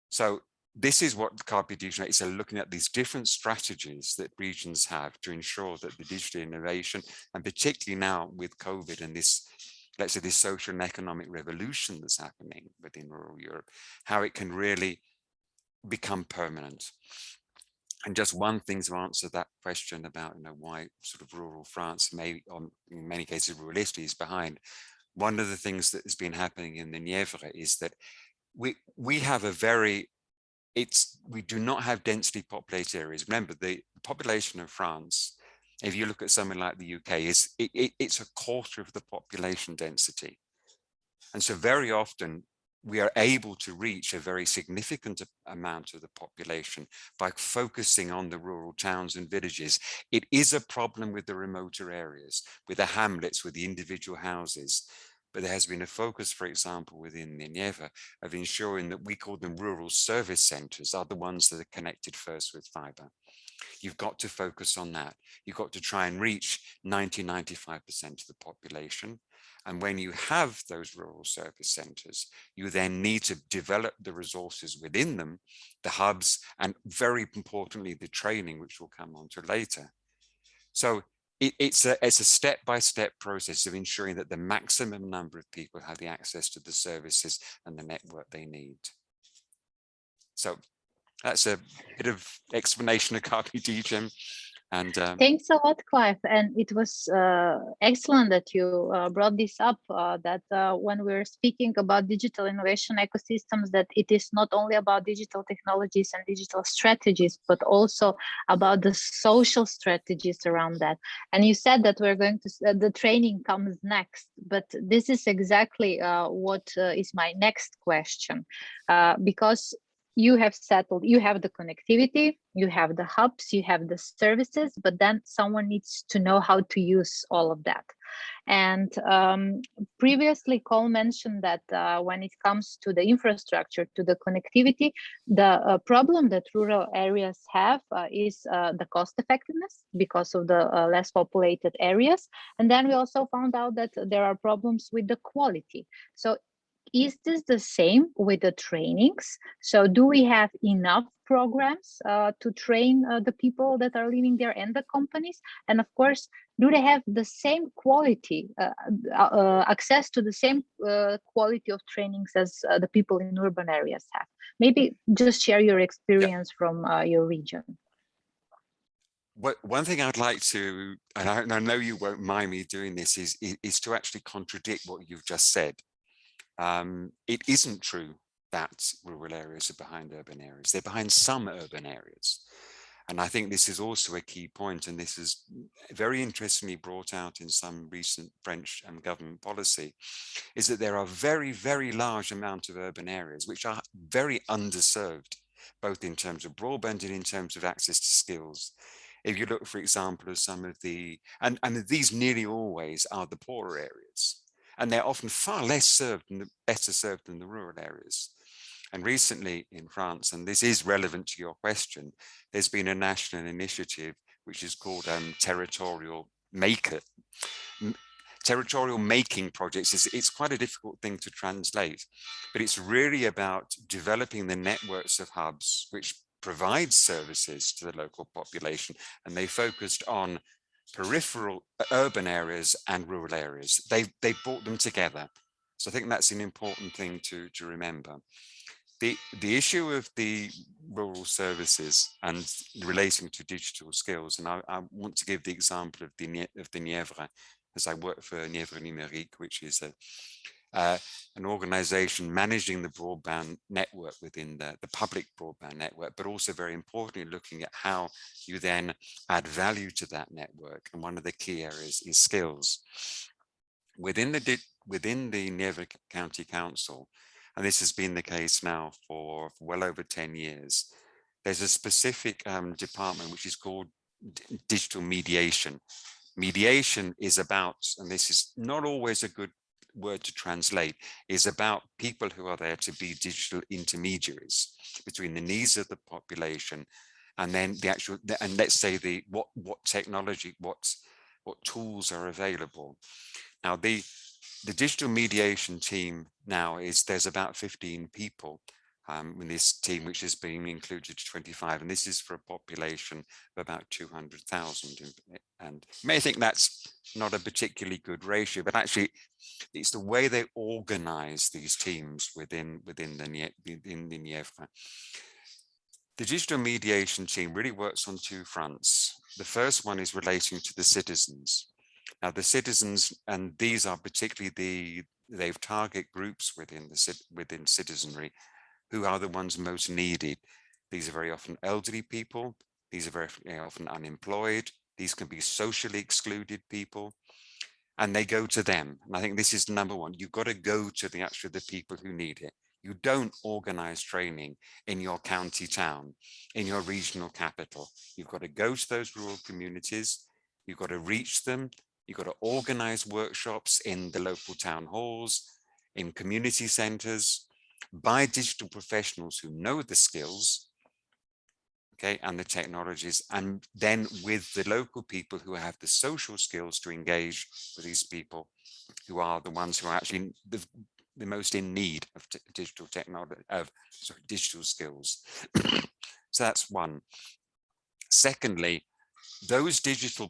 So this is what Carpe Diem is, looking at these different strategies that regions have to ensure that the digital innovation, and particularly now with COVID and this, let's say, this social and economic revolution that's happening within rural Europe, how it can really become permanent. And just one thing to answer that question about, why sort of rural France, maybe in many cases rural Italy is behind. One of the things that has been happening in the Nièvre is that we have we do not have densely populated areas. Remember, the population of France, if you look at something like the UK, it's a quarter of the population density. And so very often we are able to reach a very significant amount of the population by focusing on the rural towns and villages. It is a problem with the remoter areas, with the hamlets, with the individual houses. But there has been a focus, for example, within the Nièvre of ensuring that we call them rural service centres, are the ones that are connected first with fibre. You've got to focus on that. You've got to try and reach 95% of the population. And when you have those rural service centres, you then need to develop the resources within them, the hubs, and very importantly, the training, which we'll come on to later. So it's a step-by-step process of ensuring that the maximum number of people have the access to the services and the network they need. So that's a bit of explanation of Carpe Diem. And thanks a lot, Clive. And it was excellent that you brought this up, that when we're speaking about digital innovation ecosystems, that it is not only about digital technologies and digital strategies, but also about the social strategies around that. And you said that we're going to, the training comes next, but this is exactly what is my next question, because you have settled, you have the connectivity, you have the hubs, you have the services, but then someone needs to know how to use all of that. And previously, Colm mentioned that when it comes to the infrastructure, to the connectivity, the problem that rural areas have is the cost effectiveness because of the less populated areas. And then we also found out that there are problems with the quality. So is this the same with the trainings? So do we have enough programs to train the people that are living there and the companies? And of course, do they have the same quality, access to the same quality of trainings as the people in urban areas have? Maybe just share your experience from your region. One thing I'd like to, and I know you won't mind me doing this, is to actually contradict what you've just said. It isn't true that rural areas are behind urban areas. They're behind some urban areas. And I think this is also a key point, and this is very interestingly brought out in some recent French government policy, is that there are very, very large amount of urban areas which are very underserved, both in terms of broadband and in terms of access to skills. If you look, for example, at some of the, and these nearly always are the poorer areas. And they're often far less served and better served than the rural areas. And recently in France, and this is relevant to your question, there's been a national initiative which is called territorial making projects. It's quite a difficult thing to translate, but it's really about developing the networks of hubs which provide services to the local population, and they focused on peripheral urban areas and rural areas. They brought them together. So I think that's an important thing to remember. The issue of the rural services and relating to digital skills, and I want to give the example of the Nièvre, as I work for Nièvre Numérique, which is an organization managing the broadband network within the public broadband network, but also very importantly looking at how you then add value to that network. And one of the key areas is skills. Within the Nièvre County Council, and this has been the case now for well over 10 years, there's a specific department which is called digital mediation. Mediation is about, and this is not always a good word to translate, is about people who are there to be digital intermediaries between the needs of the population and then the actual, and let's say what technology, what tools are available. Now the digital mediation team now there's about 15 people in this team, which is being included to 25, and this is for a population of about 200,000. And you may think that's not a particularly good ratio, but actually it's the way they organize these teams within the Nièvre. The digital mediation team really works on two fronts. The first one is relating to the citizens. Now the citizens, and these are particularly they've target groups within citizenry who are the ones most needed. These are very often elderly people. These are very often unemployed. These can be socially excluded people, and they go to them. And I think this is number one. You've got to go to the people who need it. You don't organize training in your county town, in your regional capital. You've got to go to those rural communities. You've got to reach them. You've got to organize workshops in the local town halls, in community centers, by digital professionals who know the skills, okay, and the technologies, and then with the local people who have the social skills to engage with these people who are the ones who are actually the most in need of digital technology, digital skills. So that's one. Secondly, those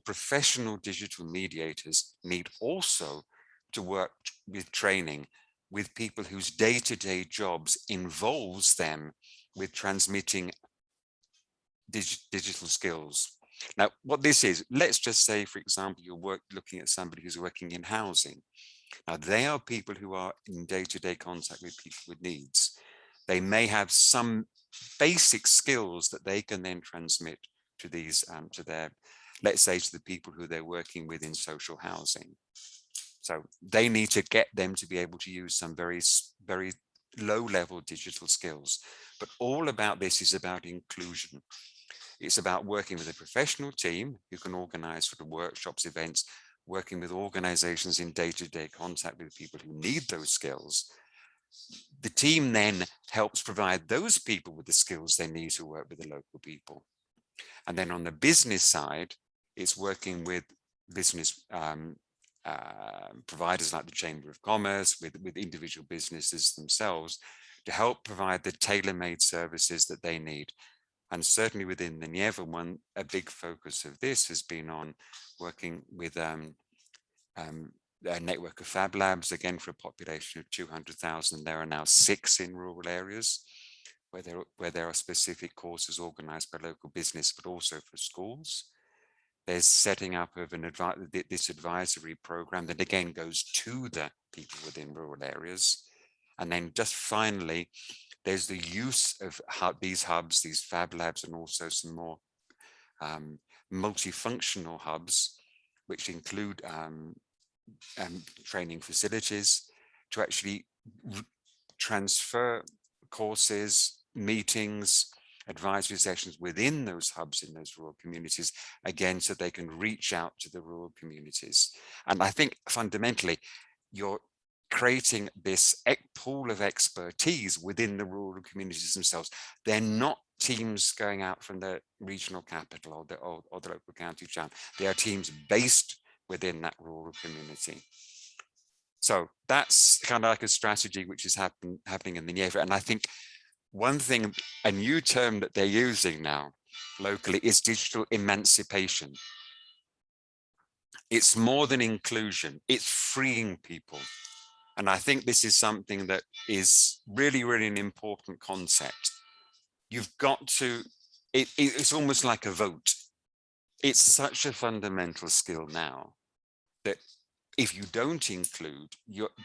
professional digital mediators need also to work with training with people whose day-to-day jobs involves them with transmitting digital skills. Now, what this is, let's just say, for example, you're looking at somebody who's working in housing. Now, they are people who are in day-to-day contact with people with needs. They may have some basic skills that they can then transmit to these, let's say, to the people who they're working with in social housing. So they need to get them to be able to use some very, very low-level digital skills. But all about this is about inclusion. It's about working with a professional team who can organize sort of workshops, events, working with organizations in day-to-day contact with people who need those skills. The team then helps provide those people with the skills they need to work with the local people. And then on the business side, it's working with business providers like the Chamber of Commerce, with individual businesses themselves, to help provide the tailor-made services that they need. And certainly within the Nieva one, a big focus of this has been on working with a network of fab labs, again, for a population of 200,000. There are now 6 in rural areas where there are specific courses organized by local business, but also for schools. There's setting up of this advisory program that again goes to the people within rural areas. And then just finally, there's the use of these hubs, these fab labs, and also some more multifunctional hubs, which include training facilities to actually transfer courses, meetings, advisory sessions within those hubs in those rural communities, again, so they can reach out to the rural communities. And I think fundamentally, you're creating this pool of expertise within the rural communities themselves. They're not teams going out from the regional capital or the local county town. They are teams based within that rural community. So that's kind of like a strategy which is happening in the Nieva. And I think one thing, a new term that they're using now locally is digital emancipation. It's more than inclusion, it's freeing people. And I think this is something that is really, really an important concept. You've got to, it's almost like a vote. It's such a fundamental skill now that if you don't include,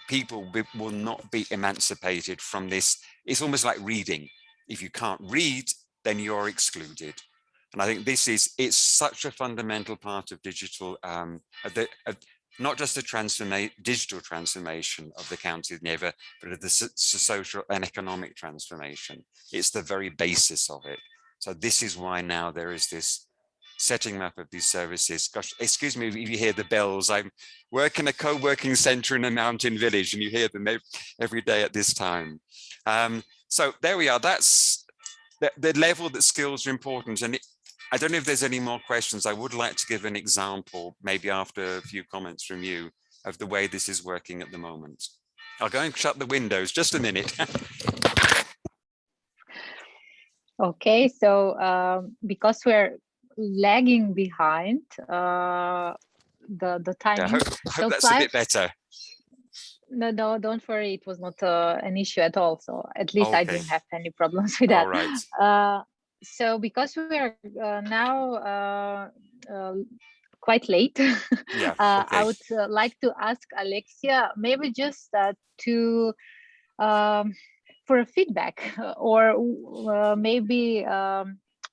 people will not be emancipated from this. It's almost like reading. If you can't read, then you're excluded. And I think it's such a fundamental part of digital, not just the digital transformation of the County of Nieva, but of the social and economic transformation. It's the very basis of it. So this is why now there is this setting up of these services. Gosh, excuse me if you hear the bells. I work in a co-working center in a mountain village, and you hear them every day at this time. So there we are. That's the level that skills are important. And I don't know if there's any more questions. I would like to give an example, maybe after a few comments from you, of the way this is working at the moment. I'll go and shut the windows, just a minute. Okay, so because we're lagging behind the timing. I hope so that's Clive, a bit better. No, don't worry. It was not an issue at all. So at least I didn't have any problems with that. All right. So because we are now quite late, yeah, I would like to ask Alexia maybe just to for a feedback, or maybe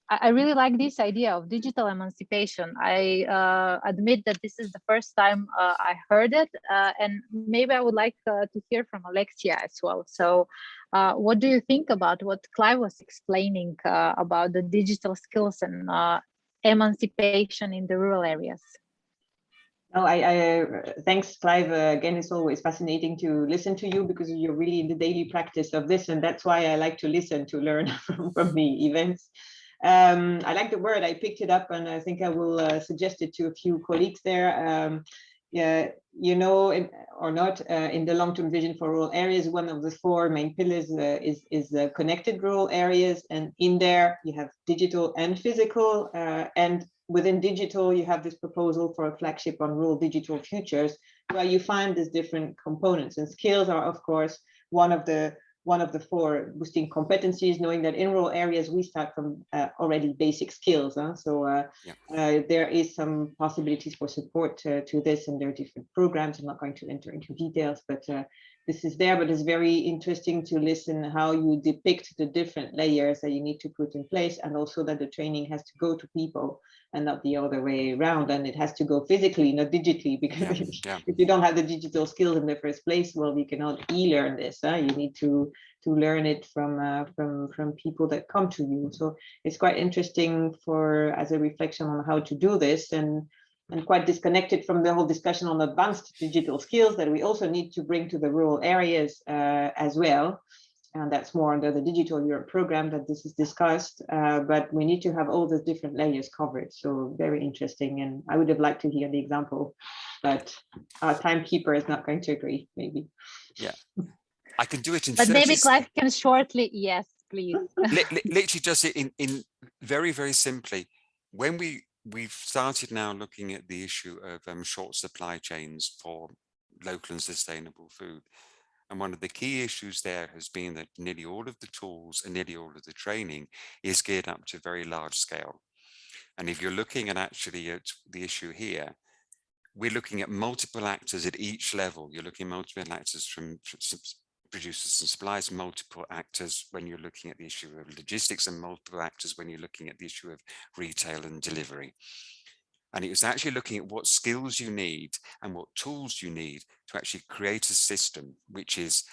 I really like this idea of digital emancipation. I admit that this is the first time I heard it, and maybe I would like to hear from Alexia as well. So what do you think about what Clive was explaining about the digital skills and emancipation in the rural areas? No, thanks, Clive. Again, it's always fascinating to listen to you because you're really in the daily practice of this, and that's why I like to listen, to learn from the events. I like the word. I picked it up, and I think I will suggest it to a few colleagues there. Yeah, you know, or not, in the long-term vision for rural areas, one of the 4 main pillars is connected rural areas, and in there you have digital and physical, and within digital you have this proposal for a flagship on rural digital futures, where you find these different components, and skills are of course one of the 4 boosting competencies, knowing that in rural areas we start from already basic skills. So there is some possibilities for support to this, and there are different programs. I'm not going to enter into details, but this is there, but it's very interesting to listen how you depict the different layers that you need to put in place, and also that the training has to go to people and not the other way around, and it has to go physically, not digitally, because if you don't have the digital skills in the first place, well, you cannot e-learn this. You need to learn it from people that come to you. So it's quite interesting as a reflection on how to do this, and quite disconnected from the whole discussion on advanced digital skills that we also need to bring to the rural areas as well. And that's more under the Digital Europe program that this is discussed, but we need to have all the different layers covered. So very interesting, and I would have liked to hear the example, but our timekeeper is not going to agree, maybe. Yeah, I can do it in but 30 maybe Clive can shortly, yes, please. Literally just in very, very simply, when we've started now looking at the issue of short supply chains for local and sustainable food. And one of the key issues there has been that nearly all of the tools and nearly all of the training is geared up to very large scale. And if you're looking at actually at the issue here, we're looking at multiple actors at each level. You're looking at multiple actors from producers and suppliers, multiple actors when you're looking at the issue of logistics, and multiple actors when you're looking at the issue of retail and delivery. And it was actually looking at what skills you need and what tools you need to actually create a system which is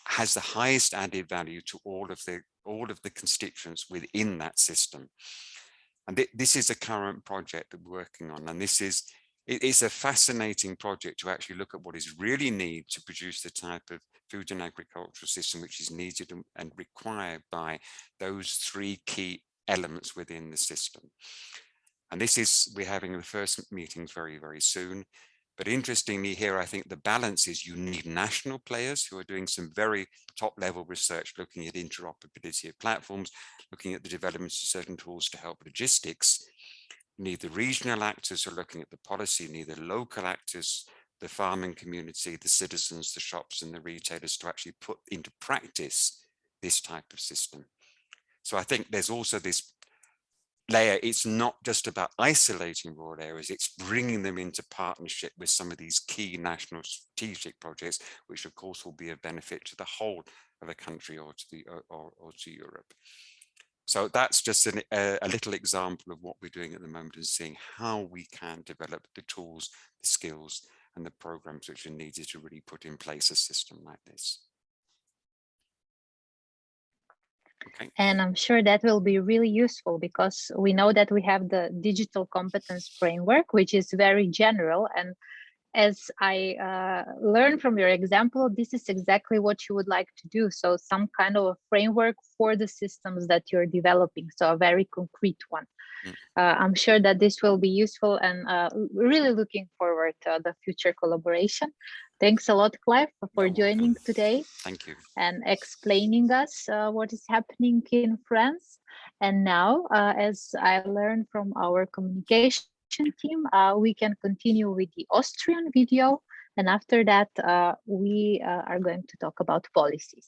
has the highest added value to all of the constituents within that system. And this is a current project that we're working on, and it's a fascinating project to actually look at what is really needed to produce the type of food and agricultural system which is needed and required by those three key elements within the system. And we're having the first meetings very, very soon. But interestingly here, I think the balance is you need national players who are doing some very top level research, looking at interoperability of platforms, looking at the development of certain tools to help logistics. You need the regional actors who are looking at the policy, you need the local actors, the farming community, the citizens, the shops and the retailers to actually put into practice this type of system. So I think there's also this layer. It's not just about isolating rural areas, it's bringing them into partnership with some of these key national strategic projects, which of course will be of benefit to the whole of a country or to Europe. So that's just a little example of what we're doing at the moment, and seeing how we can develop the tools, the skills and the programs which are needed to really put in place a system like this. Okay. And I'm sure that will be really useful, because we know that we have the digital competence framework, which is very general. And as I learned from your example, this is exactly what you would like to do. So some kind of a framework for the systems that you're developing. So a very concrete one. I'm sure that this will be useful, and really looking forward to the future collaboration. Thanks a lot, Clive, for joining today. Thank you. And explaining us what is happening in France. And now, as I learned from our communication team, we can continue with the Austrian video. And after that, we are going to talk about policies.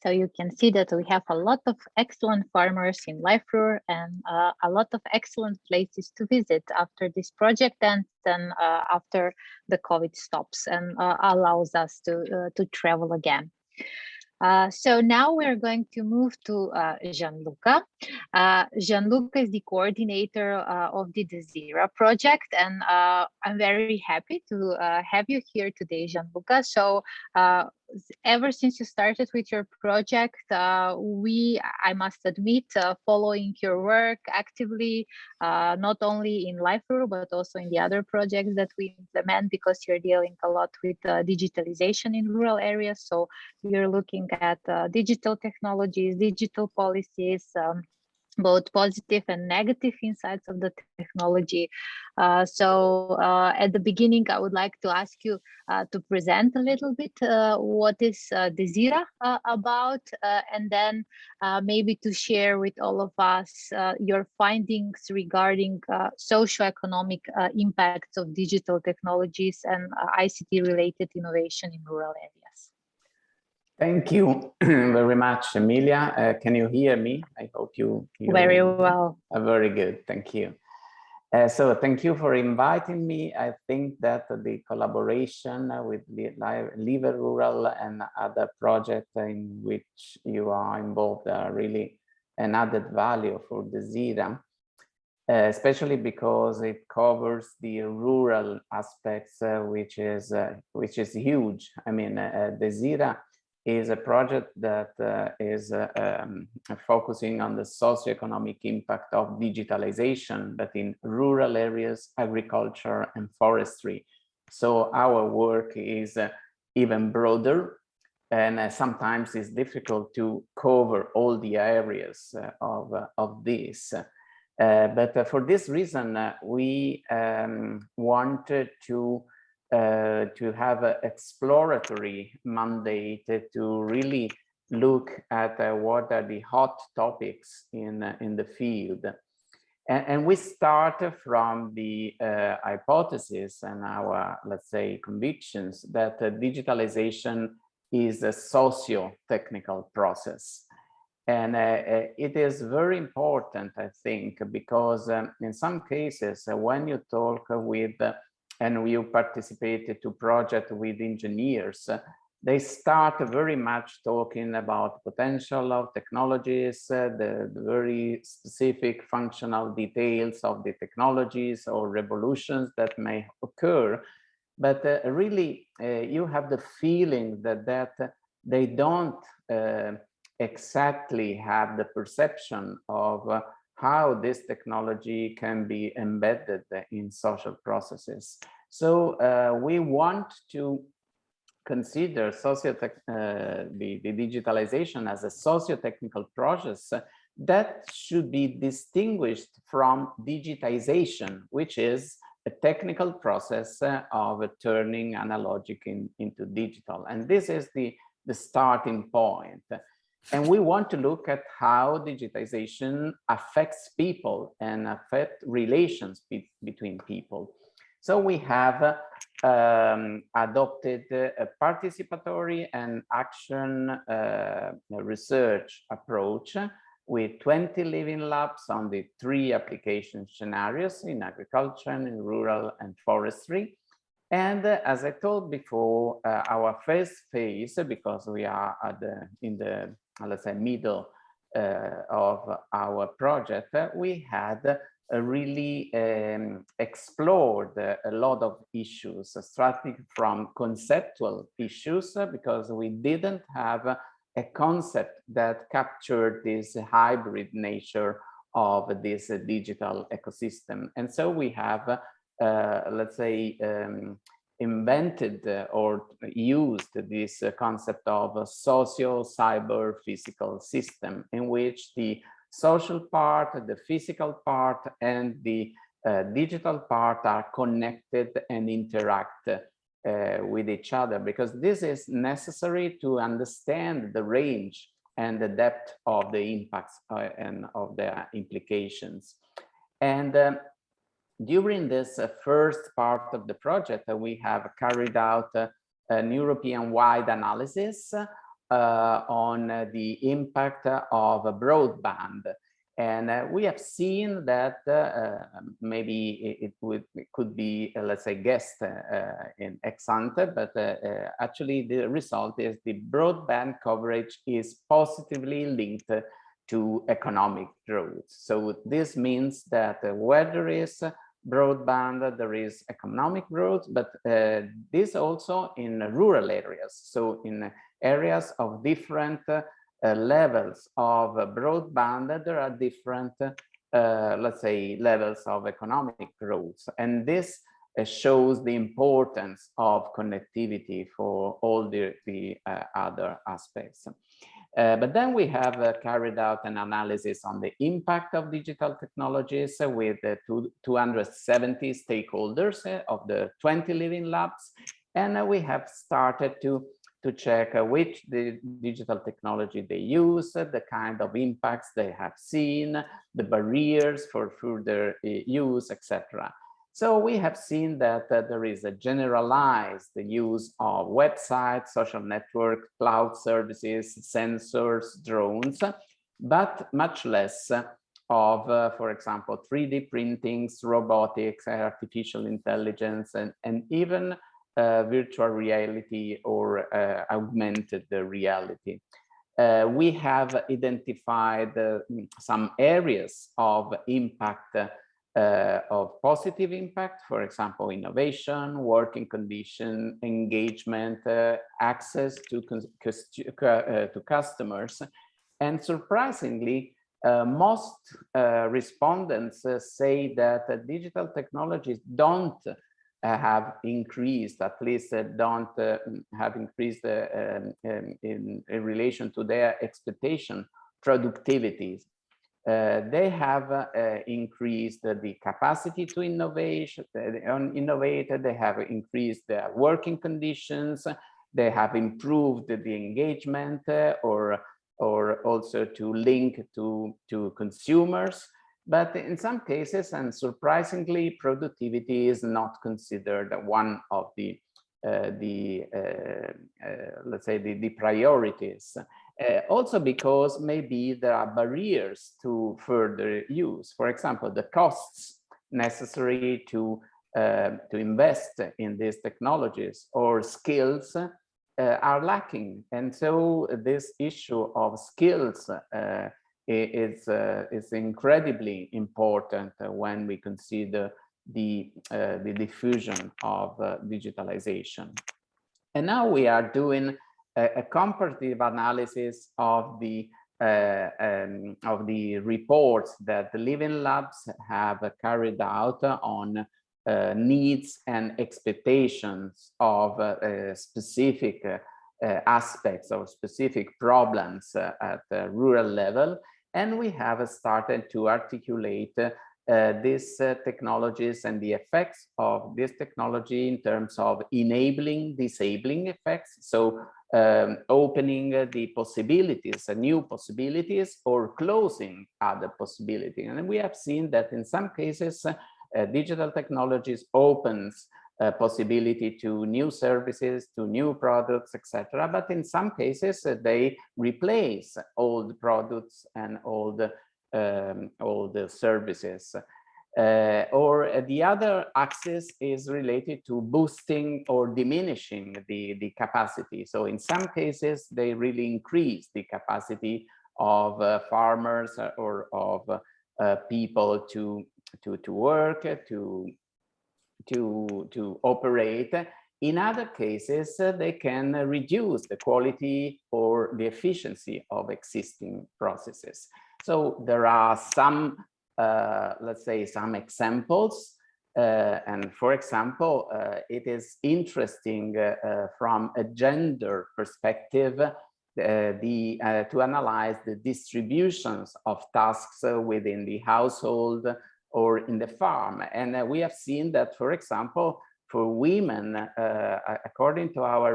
So you can see that we have a lot of excellent farmers in LIVERUR and a lot of excellent places to visit after this project ends and after the COVID stops and allows us to travel again. So now we're going to move to Gianluca. Gianluca is the coordinator of the DESIRA project, and I'm very happy to have you here today, Gianluca. So ever since you started with your project, I must admit, following your work actively, not only in LIVERUR, but also in the other projects that we implement, because you're dealing a lot with digitalization in rural areas. So you're looking at digital technologies, digital policies, both positive and negative insights of the technology. So at the beginning, I would like to ask you to present a little bit what is DESIRA about, and then maybe to share with all of us your findings regarding socio-economic impacts of digital technologies and ICT-related innovation in rural areas. Thank you very much, Emilia. Can you hear me? I hope you very well. Very good, thank you. So thank you for inviting me. I think that the collaboration with LIVERUR and other projects in which you are involved are really an added value for DESIRA, especially because it covers the rural aspects, which is huge. I mean, DESIRA is a project that is focusing on the socio-economic impact of digitalization, but in rural areas, agriculture and forestry. So our work is even broader, and sometimes it's difficult to cover all the areas of this. But for this reason, we wanted to have an exploratory mandate to really look at what are the hot topics in the field. And we start from the hypothesis and our, let's say, convictions that digitalization is a socio-technical process. And it is very important, I think, because in some cases, when you talk with and you participated to project with engineers, they start very much talking about potential of technologies, the very specific functional details of the technologies or revolutions that may occur. But really, you have the feeling that they don't exactly have the perception of how this technology can be embedded in social processes. So we want to consider the digitalization as a socio-technical process that should be distinguished from digitization, which is a technical process of turning analogic into digital. And this is the starting point. And we want to look at how digitization affects people and affect relations between people. So we have adopted a participatory and action research approach with 20 living labs on the 3 application scenarios in agriculture, in rural and forestry. And as I told before, our first phase, because we are in the, let's say, middle of our project, we had really explored a lot of issues, starting from conceptual issues, because we didn't have a concept that captured this hybrid nature of this digital ecosystem. And so we have let's say, invented or used this concept of a socio-cyber physical system, in which the social part, the physical part, and the digital part are connected and interact with each other, because this is necessary to understand the range and the depth of the impacts and of the implications. And during this first part of the project, we have carried out an European-wide analysis on the impact of broadband. And we have seen that maybe it could be, let's say, guessed in ex ante, but actually the result is the broadband coverage is positively linked to economic growth. So this means that where there is broadband, there is economic growth, but this also in rural areas. So in areas of different levels of broadband, there are different, let's say, levels of economic growth. And this shows the importance of connectivity for all the other aspects. But then we have carried out an analysis on the impact of digital technologies with 270 stakeholders of the 20 living labs. And we have started to check which the digital technology they use, the kind of impacts they have seen, the barriers for further use, etc. So we have seen that there is a generalized use of websites, social network, cloud services, sensors, drones, but much less of, for example, 3D printings, robotics, artificial intelligence, and even virtual reality or augmented reality. We have identified some areas of impact, of positive impact, for example, innovation, working condition, engagement, access to customers. And surprisingly, most respondents say that digital technologies don't have increased, at least don't have increased in relation to their expectation, productivities. They have increased the capacity to innovate, they have increased their working conditions, they have improved the engagement or also to link to consumers. But in some cases, and surprisingly, productivity is not considered one of the let's say the priorities. Also because maybe there are barriers to further use. For example, the costs necessary to invest in these technologies or skills are lacking. And so this issue of skills is incredibly important when we consider the diffusion of digitalization. And now we are doing a comparative analysis of the reports that the Living Labs have carried out on needs and expectations of specific aspects or specific problems at the rural level. And we have started to articulate these technologies and the effects of this technology in terms of enabling, disabling effects. So opening the possibilities, new possibilities, or closing other possibilities. And we have seen that in some cases, digital technologies opens possibility to new services, to new products, etc. But in some cases, they replace old products and old services. Or the other axis is related to boosting or diminishing the capacity. So in some cases, they really increase the capacity of farmers or of people to work, to operate. In other cases, they can reduce the quality or the efficiency of existing processes. So there are some, let's say, some examples. And for example, it is interesting from a gender perspective to analyze the distributions of tasks within the household or in the farm. And we have seen that, for example, for women, according to our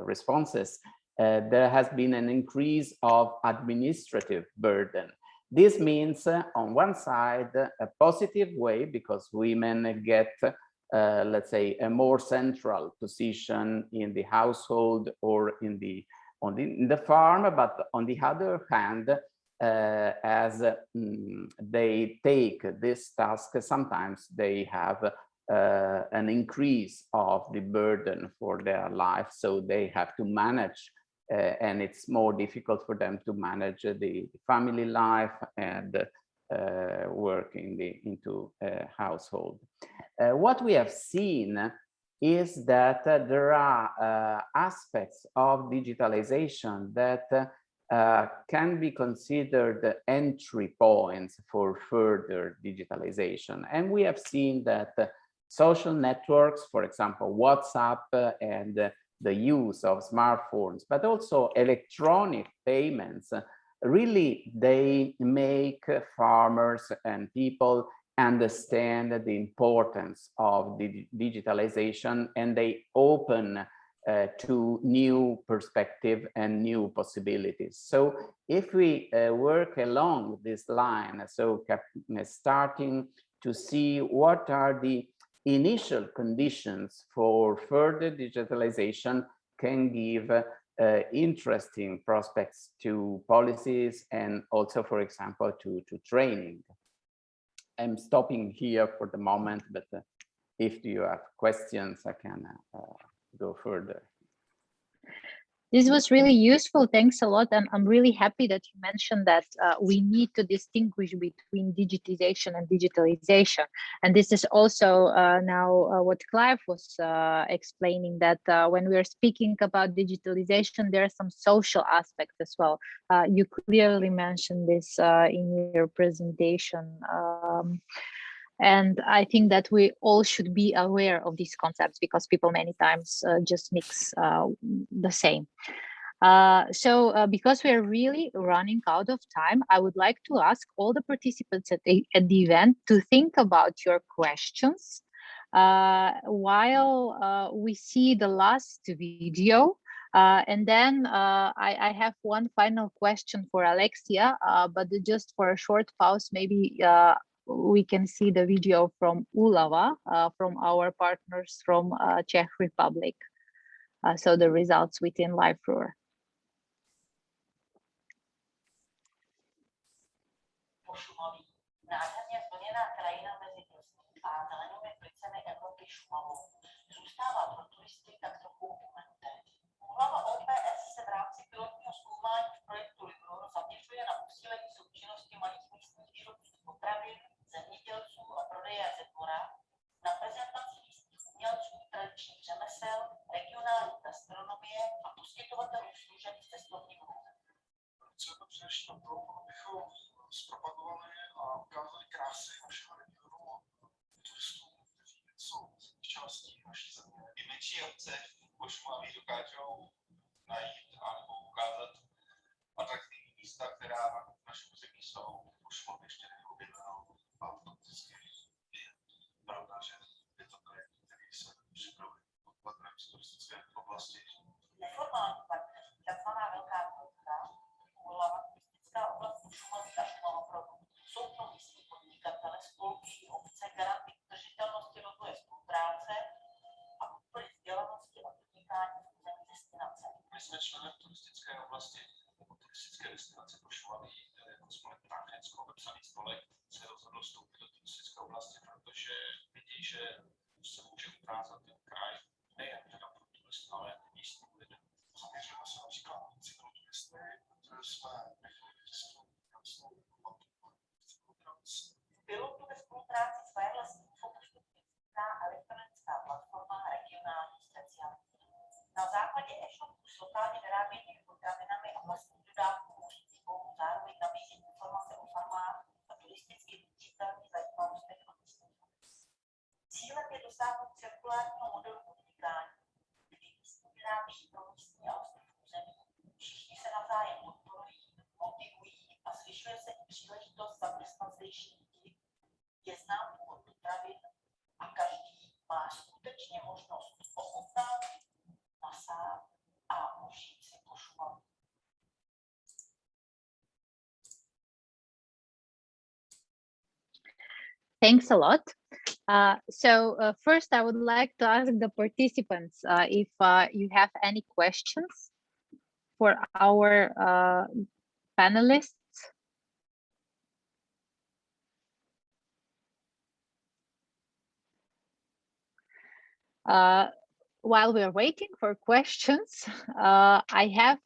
responses, there has been an increase of administrative burden. This means, on one side, a positive way, because women get let's say, a more central position in the household or in the farm, but on the other hand, as they take this task, sometimes they have an increase of the burden for their life, so they have to manage, and it's more difficult for them to manage the family life and work into a household. What we have seen is that there are aspects of digitalization that can be considered entry points for further digitalization. And we have seen that social networks, for example, WhatsApp and the use of smartphones, but also electronic payments, really they make farmers and people understand the importance of the digitalization, and they open to new perspective and new possibilities. So if we work along this line, so starting to see what are the initial conditions for further digitalization can give interesting prospects to policies and also, for example, to training. I'm stopping here for the moment, but if you have questions, I can go further. This was really useful. Thanks a lot. And I'm really happy that you mentioned that we need to distinguish between digitization and digitalization. And this is also now what Clive was explaining, that when we are speaking about digitalization, there are some social aspects as well. You clearly mentioned this in your presentation. And I think that we all should be aware of these concepts, because people many times just mix the same. Because we are really running out of time, I would like to ask all the participants at the event to think about your questions while we see the last video. And then I have one final question for Alexia, but just for a short pause, maybe we can see the video from Ulava, from our partners from Czech Republic. So the results within LIVERUR. Nádherně plněná krajina mezi Plzní a zelenými plicemi Evropy Šumavou zůstává pro turisty tak trochu opomenuté. Hlava OPS se v rámci pilotního zkoumání v projektu LIVERUR zaměřuje na posílení součinnosti malých místních výrobců potravin, zemědělců a prodejáře dvora, na prezentaci místních umělců, tradičních řemesel, regionální gastronomie a poskytovatelů služeb v cestovním ruchu. Co je to především na to, abychom zpropagovali a ukázali krásy našeho regionu turistům, kteří jsou z částí naší země. I menší obce v Šumavě dokážou najít a nebo ukázat atraktivní místa, která v našem území jsou. V Šumavě ještě neobjeveno a fakticky je pravda, že je to projekt, který se připravuje v rámci turistické oblasti. Neformální partnerství, takzvaná velká dvojka, Ulava, turistická oblast Šumavy a Šumavoprodu, soukromí podnikatele, spolky, obce, garanty udržitelnosti rozvoje spolupráce a podpory vzdělanosti a podnikání v území destinace. My jsme členem turistické oblasti nebo turistické destinace pro Šumavy, jako spolek Táchensko, obecný spolek se rozhodl vstoupit do turistické oblasti, protože vidí, že se může ukázat ten kraj nejen teda pro turisty, ale místním lidem. Zaměřujeme se například na cykloturisty, protože jsme v pilotu ve spolupráci s Wireless infopostupnická elektronická platforma regionální speciality. Na základě e-shopu s lokálně vyráběnými potravinami a vlastní dodávkou užitků zároveň nabízí informace o farmách a turisticky viditelných zajímavostech a místních. Cílem je dosáhnout cirkulárního modelu podnikání, kdy místní vyrábí pro místní a ostatní území. Všichni se navzájem podporují, motivují a zvyšuje se i příležitost zaměstnat zdejší lidi, je znám původ potravin a každý má skutečně možnost ochutnat, nasát a užít si po Šumavě. Thanks a lot. First, I would like to ask the participants if you have any questions for our panelists. While we are waiting for questions, I have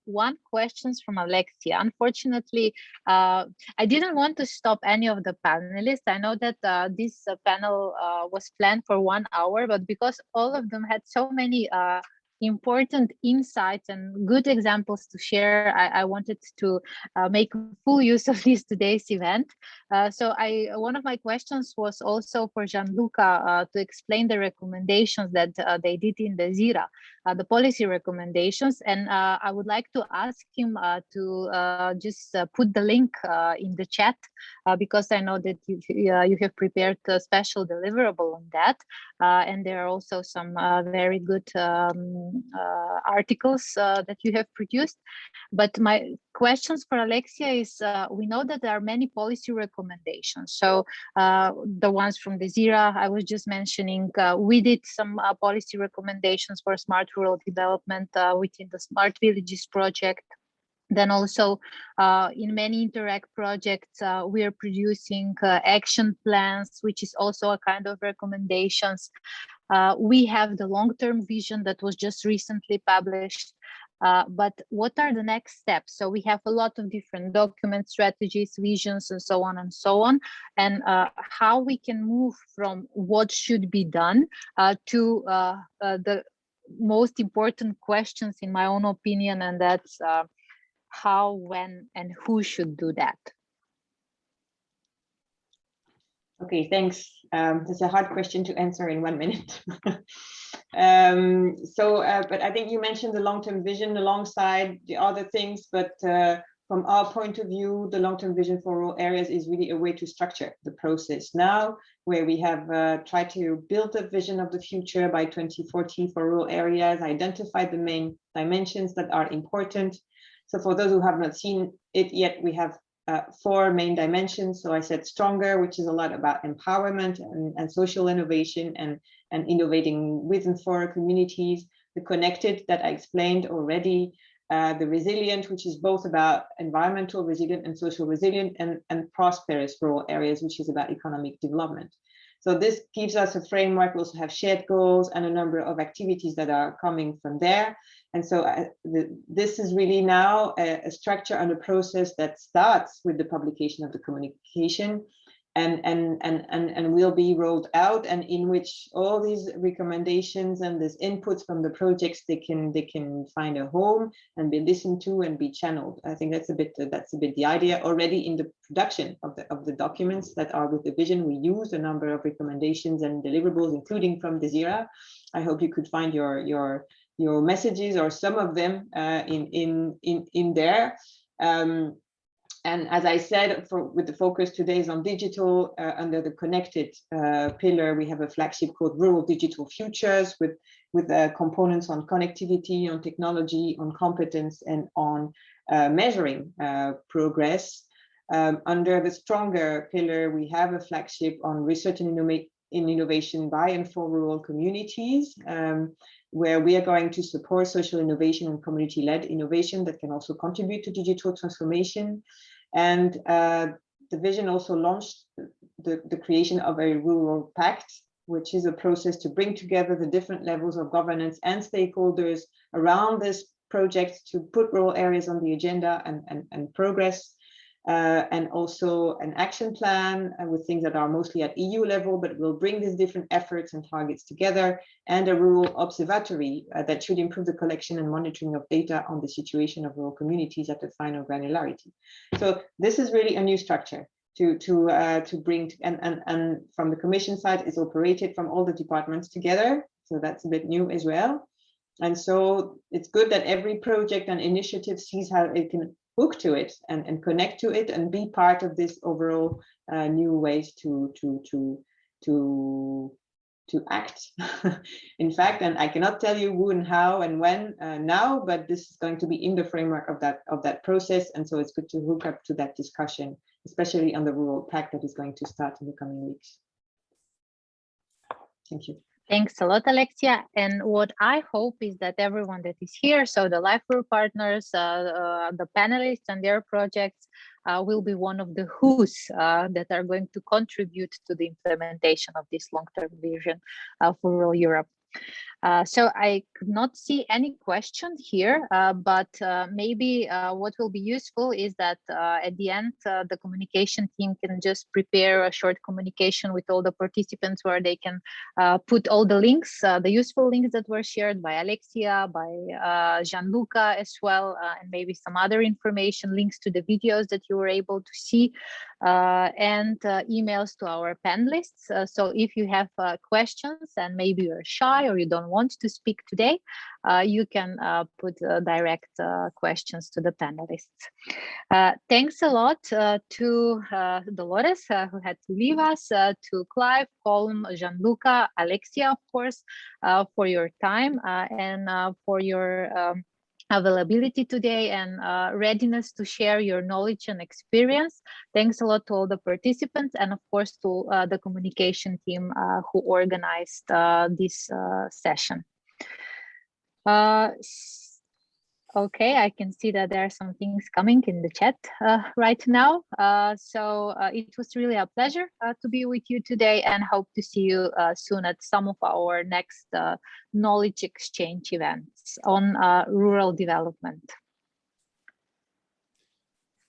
one question from Alexia. Unfortunately, I didn't want to stop any of the panelists. I know that this panel was planned for 1 hour, but because all of them had so many important insights and good examples to share, I wanted to make full use of this today's event. One of my questions was also for Gianluca to explain the recommendations that they did in the ZIRA, the policy recommendations. And I would like to ask him to just put the link in the chat because I know that you have prepared a special deliverable on that. And there are also some very good articles that you have produced. But my questions for Alexia is, we know that there are many policy recommendations. So the ones from the ZIRA I was just mentioning, we did some policy recommendations for smart rural development within the Smart Villages project. Then also in many Interact projects, we are producing action plans, which is also a kind of recommendations. We have the long-term vision that was just recently published. But what are the next steps? So we have a lot of different documents, strategies, visions, and so on and so on. And how we can move from what should be done to the most important questions, in my own opinion, and that's how, when, and who should do that. Okay, thanks. That's a hard question to answer in 1 minute. But I think you mentioned the long-term vision alongside the other things, but from our point of view, the long-term vision for rural areas is really a way to structure the process now, where we have tried to build a vision of the future by 2040 for rural areas, identify the main dimensions that are important. So for those who have not seen it yet, we have 4 main dimensions. So I said stronger, which is a lot about empowerment and social innovation and innovating with and for communities. The connected that I explained already. The resilient, which is both about environmental resilient and social resilient, and prosperous rural areas, which is about economic development. So this gives us a framework. We also have shared goals and a number of activities that are coming from there. And so this is really now a structure and a process that starts with the publication of the communication and will be rolled out, and in which all these recommendations and these inputs from the projects, they can find a home and be listened to and be channeled. I think that's a bit the idea. Already in the production of the documents that are with the vision, we use a number of recommendations and deliverables, including from the ZIRA. I hope you could find your messages or some of them in there. And as I said, with the focus today is on digital, under the connected pillar, we have a flagship called Rural Digital Futures with components on connectivity, on technology, on competence, and on measuring progress. Under the stronger pillar, we have a flagship on research and innovation by and for rural communities, where we are going to support social innovation and community-led innovation that can also contribute to digital transformation. And the vision also launched the creation of a rural pact, which is a process to bring together the different levels of governance and stakeholders around this project to put rural areas on the agenda and progress. And also an action plan with things that are mostly at EU level, but will bring these different efforts and targets together, and a rural observatory that should improve the collection and monitoring of data on the situation of rural communities at the final granularity. So this is really a new structure to bring, and from the Commission side is operated from all the departments together. So that's a bit new as well. And so it's good that every project and initiative sees how it can hook to it and connect to it and be part of this overall new ways to act. In fact, and I cannot tell you who and how and when now, but this is going to be in the framework of that process. And so it's good to hook up to that discussion, especially on the rural pact that is going to start in the coming weeks. Thank you. Thanks a lot, Alexia. And what I hope is that everyone that is here, so the LIVERUR partners, the panelists and their projects will be one of the who's that are going to contribute to the implementation of this long-term vision for rural Europe. So I could not see any question here, but maybe what will be useful is that at the end, the communication team can just prepare a short communication with all the participants where they can put all the links, the useful links that were shared by Alexia, by Gianluca as well, and maybe some other information, links to the videos that you were able to see, and emails to our panelists. So if you have questions and maybe you're shy or you don't want to speak today, you can put direct questions to the panelists. Thanks a lot to Dolores, who had to leave us, to Clive, Colm, Gianluca, Alexia, of course, for your time and for your availability today and readiness to share your knowledge and experience. Thanks a lot to all the participants and of course to the communication team who organized this session. Okay, I can see that there are some things coming in the chat right now. So it was really a pleasure to be with you today and hope to see you soon at some of our next knowledge exchange events on rural development.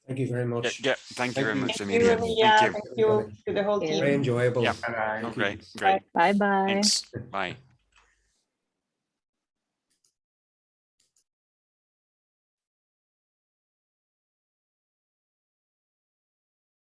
Thank you very much. Yeah, thank you very much, Thank you, Emilija. Emilia. Thank you. Thank you to the whole team. Very enjoyable. Yeah. Bye. Okay, great. Bye-bye. Thanks. Bye.